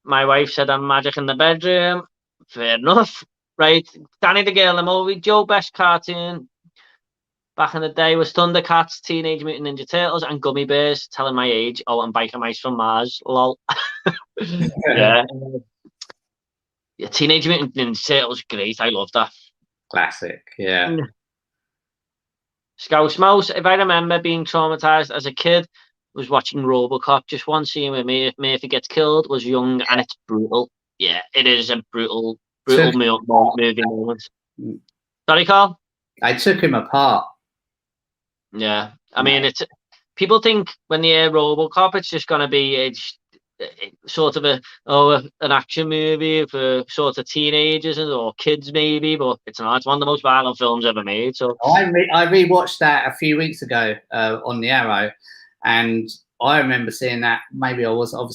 My wife said I'm magic in the bedroom. Fair enough. Right, Danny the Girl movie, Joe Best cartoon back in the day was Thundercats, Teenage Mutant Ninja Turtles, and Gummy Bears. Telling my age. Oh, and Biker Mice from Mars. Lol. Yeah. Yeah, Teenage Mutant Ninja Turtles, great. I love that. Classic, yeah. Scouse Mouse. If I remember being traumatized as a kid, was watching RoboCop. Just one scene where Murphy gets killed. Was young and it's brutal. Yeah, it is a brutal movie moment. Sorry, Carl? I took him apart. Yeah. I mean, people think when they hear RoboCop, it's just gonna be sort of an action movie for sort of teenagers or kids maybe, but it's not. It's one of the most violent films ever made. So I rewatched that a few weeks ago on the Arrow, and I remember seeing that. Maybe I was a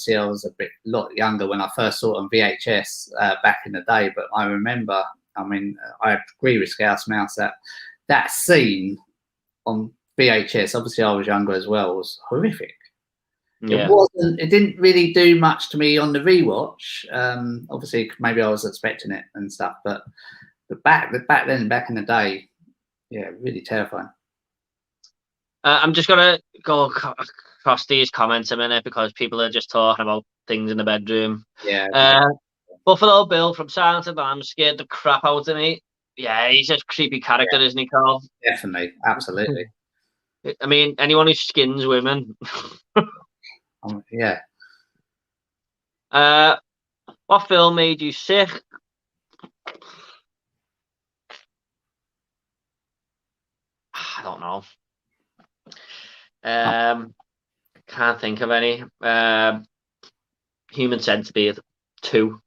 lot younger when I first saw it on VHS back in the day, but I remember. I mean, I agree with Scouse Mouse that scene on VHS. Obviously, I was younger as well. Was horrific. yeah. It didn't really do much to me on the rewatch. Obviously, maybe I was expecting it and stuff, but back in the day, yeah, really terrifying. I'm just gonna go across these comments a minute because people are just talking about things in the bedroom. Yeah. Buffalo Bill from Silence of the Lambs scared the crap out of me. Yeah, he's a creepy character, isn't he, Carl? Definitely, absolutely. I mean, anyone who skins women. Yeah. What film made you sick? I don't know. Can't think of any. Human Centipede 2.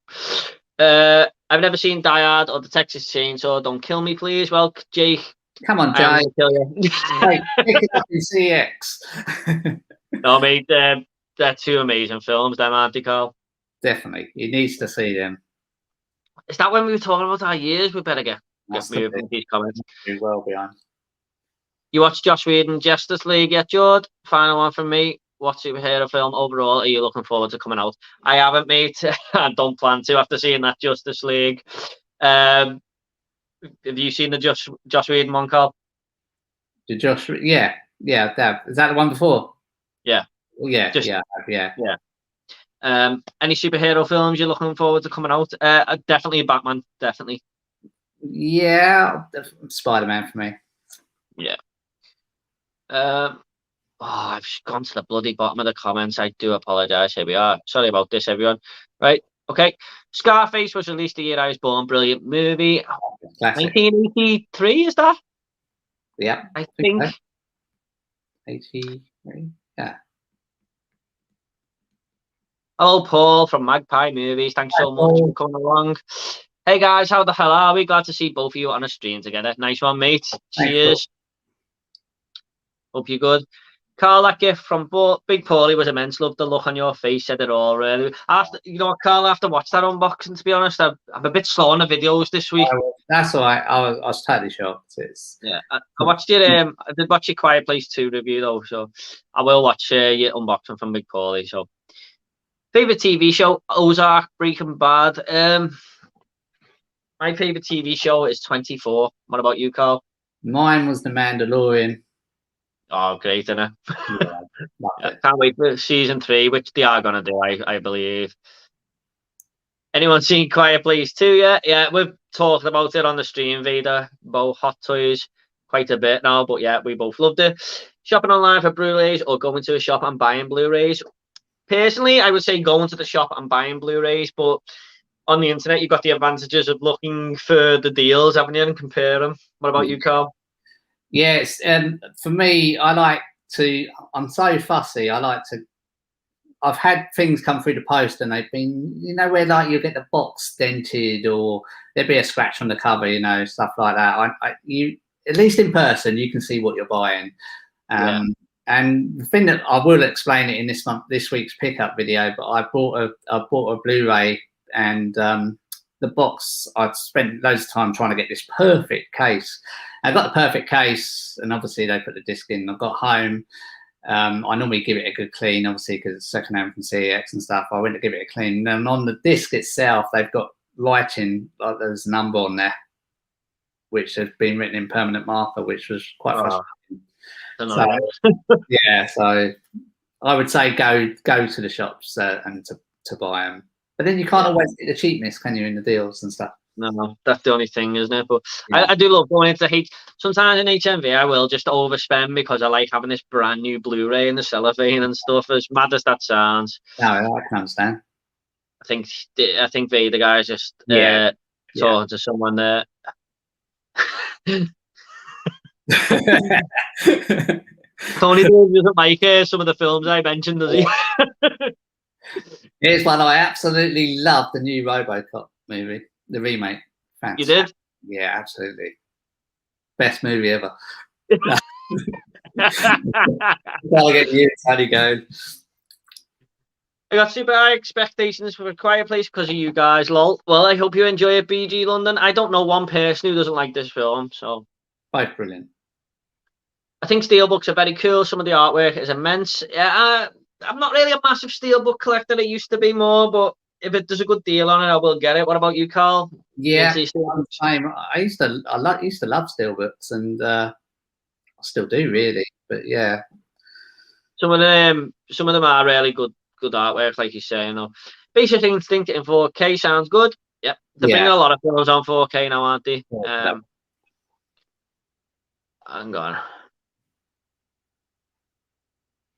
I've never seen Die Hard or the Texas Chainsaw. Don't kill me, please. Well, Jake. Come on, Jake. I'm gonna kill you. Hey, pick it up in CX. No, mate. They're two amazing films, them, aren't they, Carl? Definitely. He needs to see them. Is that when we were talking about our years? We better get moving with these comments. Do well behind. You watched Joss Whedon Justice League yet, George? Final one from me. What superhero film overall are you looking forward to coming out? I haven't, mate. I don't plan to after seeing that Justice League. Have you seen the Joss Whedon one, Carl? The Josh, yeah. Is that the one before? Yeah. Well, yeah. Any superhero films you're looking forward to coming out? Definitely Batman. Definitely. Yeah, Spider-Man for me. Yeah. I've gone to the bloody bottom of the comments. I do apologise. Here we are. Sorry about this, everyone. Right. Okay. Scarface was released the year I was born. Brilliant movie. Classic. 1983, is that? Yeah. I think. 83. Yeah. Hello, Paul from Magpie Movies. Thanks so much for coming along. Hey, guys. How the hell are we? Glad to see both of you on a stream together. Nice one, mate. Cheers. Hope you're good. Carl, that gift from Big Paulie was immense. Loved the look on your face. Said it all, really. You know what, Carl? I have to watch that unboxing, to be honest. I'm a bit slow on the videos this week. That's all right. I was totally shocked. Yeah, I watched it. I did watch your Quiet Place 2 review, though, so I will watch your unboxing from Big Paulie. So, favorite TV show? Ozark, Breaking Bad. My favorite TV show is 24. What about you, Carl? Mine was The Mandalorian. Oh, great, isn't it? Yeah, can't wait for season 3, which they are going to do, I believe. Anyone seen Quiet Place 2 yet? Yeah, we've talked about it on the stream, Vader, about Hot Toys quite a bit now, but yeah, we both loved it. Shopping online for Blu-rays or going to a shop and buying Blu-rays? Personally, I would say going to the shop and buying Blu-rays, but on the internet, you've got the advantages of looking for the deals, haven't you, and compare them. What about you, Carl? Yes, for me, I'm so fussy. I've had things come through the post and they've been, where like you get the box dented or there'd be a scratch on the cover, stuff like that. You at least in person, you can see what you're buying. And the thing that I will explain it in this week's pickup video, but I bought a Blu-ray and the box, I'd spent loads of time trying to get this perfect case. I got the perfect case, and obviously they put the disc in. I got home. I normally give it a good clean, obviously, because it's secondhand from CEX and stuff. I went to give it a clean. And on the disc itself, they've got writing, like there's a number on there, which has been written in permanent marker, which was quite frustrating. So I would say go to the shops and to buy them. But then you can't always get the cheapness, can you, in the deals and stuff? No, that's the only thing, isn't it? But I do love going into sometimes in HMV, I will just overspend because I like having this brand new Blu-ray in the cellophane and stuff. As mad as that sounds. No, I can understand. I think the guy's just talking to someone there. Tony doesn't like some of the films I mentioned, does he? Here's one I absolutely love: the new RoboCop movie, the remake. Fantastic. You did? Yeah, absolutely. Best movie ever. Gotta get you, how do you go? I got super high expectations for A Quiet Place because of you guys, lol. Well, I hope you enjoy it, BG London. I don't know one person who doesn't like this film, so. Both brilliant. I think steelbooks are very cool. Some of the artwork is immense. Yeah, I'm not really a massive steelbook collector. I used to be more, but if there's a good deal on it, I will get it. What about you, Carl? Yeah, I used to love steelbooks, and I still do really. But yeah, some of them are really good artwork, like you say. You know, Basic Instinct in 4K sounds good. Yep, they're bringing a lot of films on 4K now, aren't they? Hang on.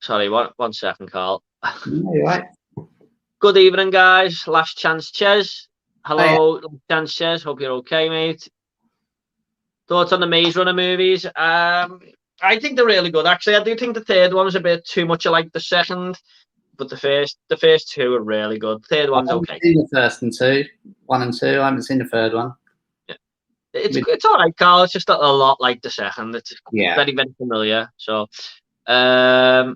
Sorry, one second, Carl. You're right. Good evening, guys. Last Chance Ches. Hello, Last Chance Ches. Hope you're okay, mate. Thoughts on the Maze Runner movies? I think they're really good. Actually, I do think the third one was a bit too much like the second, but the first two are really good. The third one's okay. I've seen the first and two, 1 and 2. I haven't seen the third one. Yeah, it's all right, Carl. It's just a lot like the second. It's very, very familiar. So, oh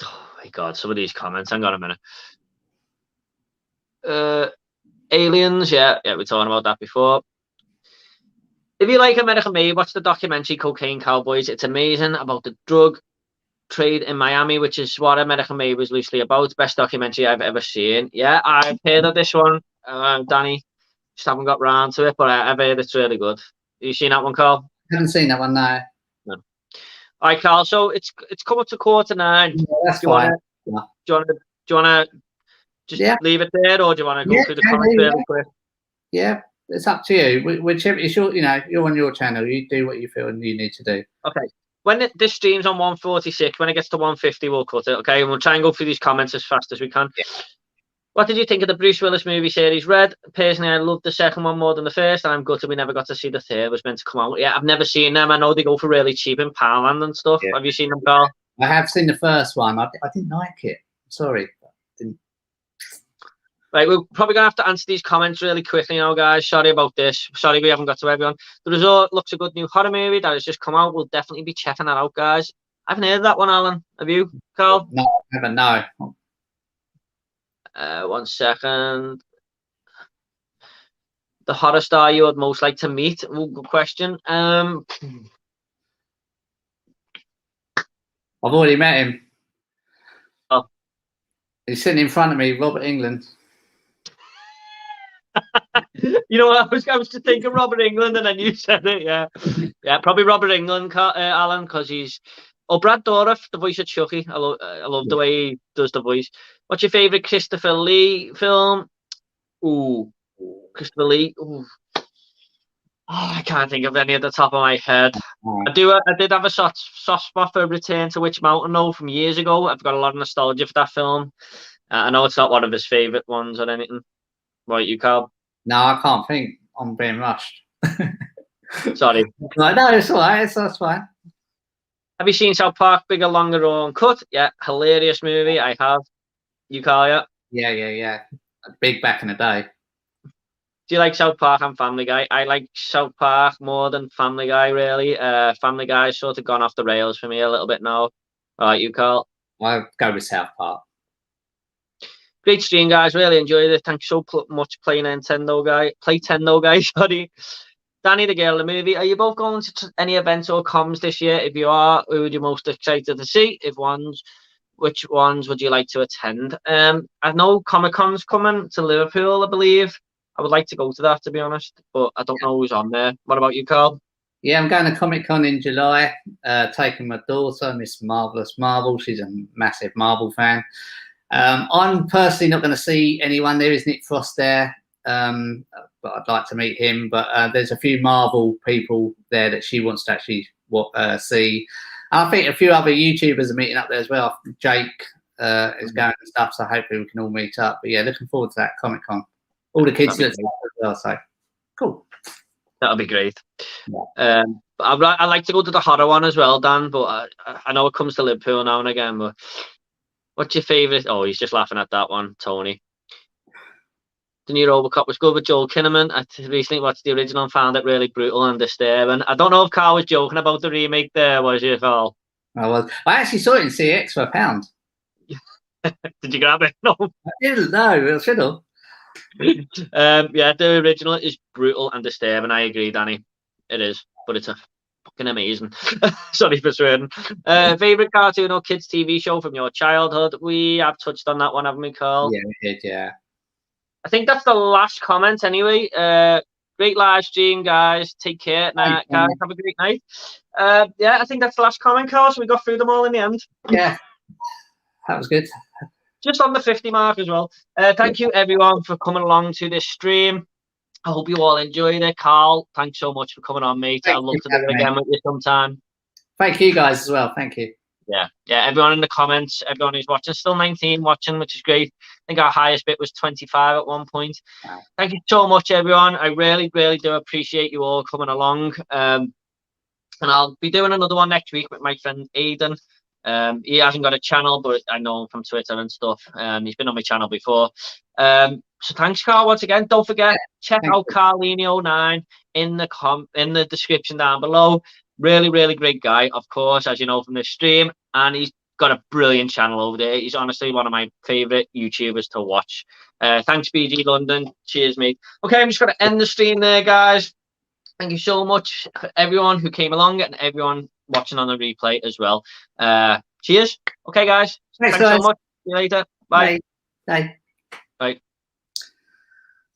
my God, some of these comments. Hang on a minute. Aliens, yeah, we're talking about that before. If you like American Made, watch the documentary Cocaine Cowboys. It's amazing about the drug trade in Miami, which is what American Made was loosely about. Best documentary I've ever seen. Yeah, I've heard of this one, Danny. Just haven't got round to it, but I've heard it's really good. Have you seen that one, Carl? I haven't seen that one, no. All right, Carl. So it's come up to 9:15. Yeah, that's fine. Do you wanna just leave it there, or do you want to go through the comments really quick? Yeah, it's up to you. Whichever, it's your, you're on your channel. You do what you feel and you need to do. Okay. When this stream's on 1:46, when it gets to 1:50, we'll cut it. Okay, and we'll try and go through these comments as fast as we can. Yeah. What did you think of the Bruce Willis movie series Red? Personally, I loved the second one more than the first, and I'm gutted we never got to see the third. It was meant to come out. Yeah, I've never seen them. I know they go for really cheap in Poundland and stuff. Yeah. Have you seen them, Carl? I have seen the first one. I didn't like it. Sorry. Right, we're probably going to have to answer these comments really quickly now, guys. Sorry about this. Sorry we haven't got to everyone. The Resort looks a good new horror movie that has just come out. We'll definitely be checking that out, guys. I haven't heard of that one, Alan. Have you, Carl? No, I haven't, no. 1 second. The horror star you would most like to meet? Ooh, good question. I've already met him. Oh. He's sitting in front of me, Robert England. You know what? I was just thinking Robert England, and then you said it. Yeah, probably Robert England, Alan, because he's. Oh, Brad Dourif, the voice of Chucky. I love the way he does the voice. What's your favorite Christopher Lee film? Ooh, Christopher Lee. Ooh. Oh, I can't think of any at the top of my head. I did have a soft spot for Return to Witch Mountain though from years ago. I've got a lot of nostalgia for that film. I know it's not one of his favorite ones or anything. Right, you, Carl? No, I can't think. I'm being rushed. Sorry. No, it's all right. That's fine. Have you seen South Park Bigger, Longer, or Uncut? Yeah, hilarious movie. I have. You, Carl? Yeah. Big back in the day. Do you like South Park and Family Guy? I like South Park more than Family Guy, really. Family Guy's sort of gone off the rails for me a little bit now. All right, you, Carl? I'll go with South Park. Great stream, guys. Really enjoyed it. Thanks so much, Play Nintendo guy. Sorry. Danny, the girl in the movie. Are you both going to any events or comms this year? If you are, who would you most excited to see? Which ones would you like to attend? I know Comic-Con's coming to Liverpool, I believe. I would like to go to that, to be honest, but I don't know who's on there. What about you, Carl? Yeah, I'm going to Comic-Con in July, taking my daughter, Miss Marvelous Marvel. She's a massive Marvel fan. I'm personally not going to see anyone. There is Nick Frost there, but I'd like to meet him. But there's a few Marvel people there that she wants to actually see. And I think a few other YouTubers are meeting up there as well. Jake is going and stuff, so hopefully we can all meet up. But yeah, looking forward to that Comic-Con. All the kids look as well, so cool. That'll be great. Yeah. I like to go to the horror one as well, Dan. But I know it comes to Liverpool now and again. But what's your favourite? Oh, he's just laughing at that one, Tony. The new Robocop was good with Joel Kinnaman. I recently watched the original and found it really brutal and disturbing. I don't know if Carl was joking about the remake there, was you, Carl? I actually saw it in CX for £1. Did you grab it? No. I didn't know. I should have. Yeah, the original is brutal and disturbing. I agree, Danny. It is, but it's a fucking amazing. Sorry for swearing. Favorite cartoon or kids TV show from your childhood? We have touched on that one, haven't we, Carl? Yeah, we did. Yeah. I think that's the last comment anyway. Great live stream, guys. Take care. Guys, have a great night. Yeah, I think that's the last comment, Carl. So we got through them all in the end. Yeah, that was good. Just on the 50 mark as well. Thank you, everyone, for coming along to this stream. I hope you all enjoyed it. Carl, thanks so much for coming on, mate. I'd love to do it again with you sometime. Thank you, guys, as well. Thank you. Yeah, everyone in the comments, everyone who's watching, still 19 watching, which is great. I think our highest bit was 25 at one point. Wow. Thank you so much, everyone. I really, really do appreciate you all coming along. And I'll be doing another one next week with my friend Aidan. He hasn't got a channel, but I know him from Twitter and stuff. He's been on my channel before. So thanks, Carl, once again. Don't forget, check out Carlinio9 in the description down below. Really, really great guy, of course, as you know from this stream. And he's got a brilliant channel over there. He's honestly one of my favourite YouTubers to watch. Thanks, BG London. Cheers, mate. Okay, I'm just going to end the stream there, guys. Thank you so much for everyone who came along and everyone watching on the replay as well. Cheers. Okay, guys. Thanks so much. See you later. Bye. Bye. Bye.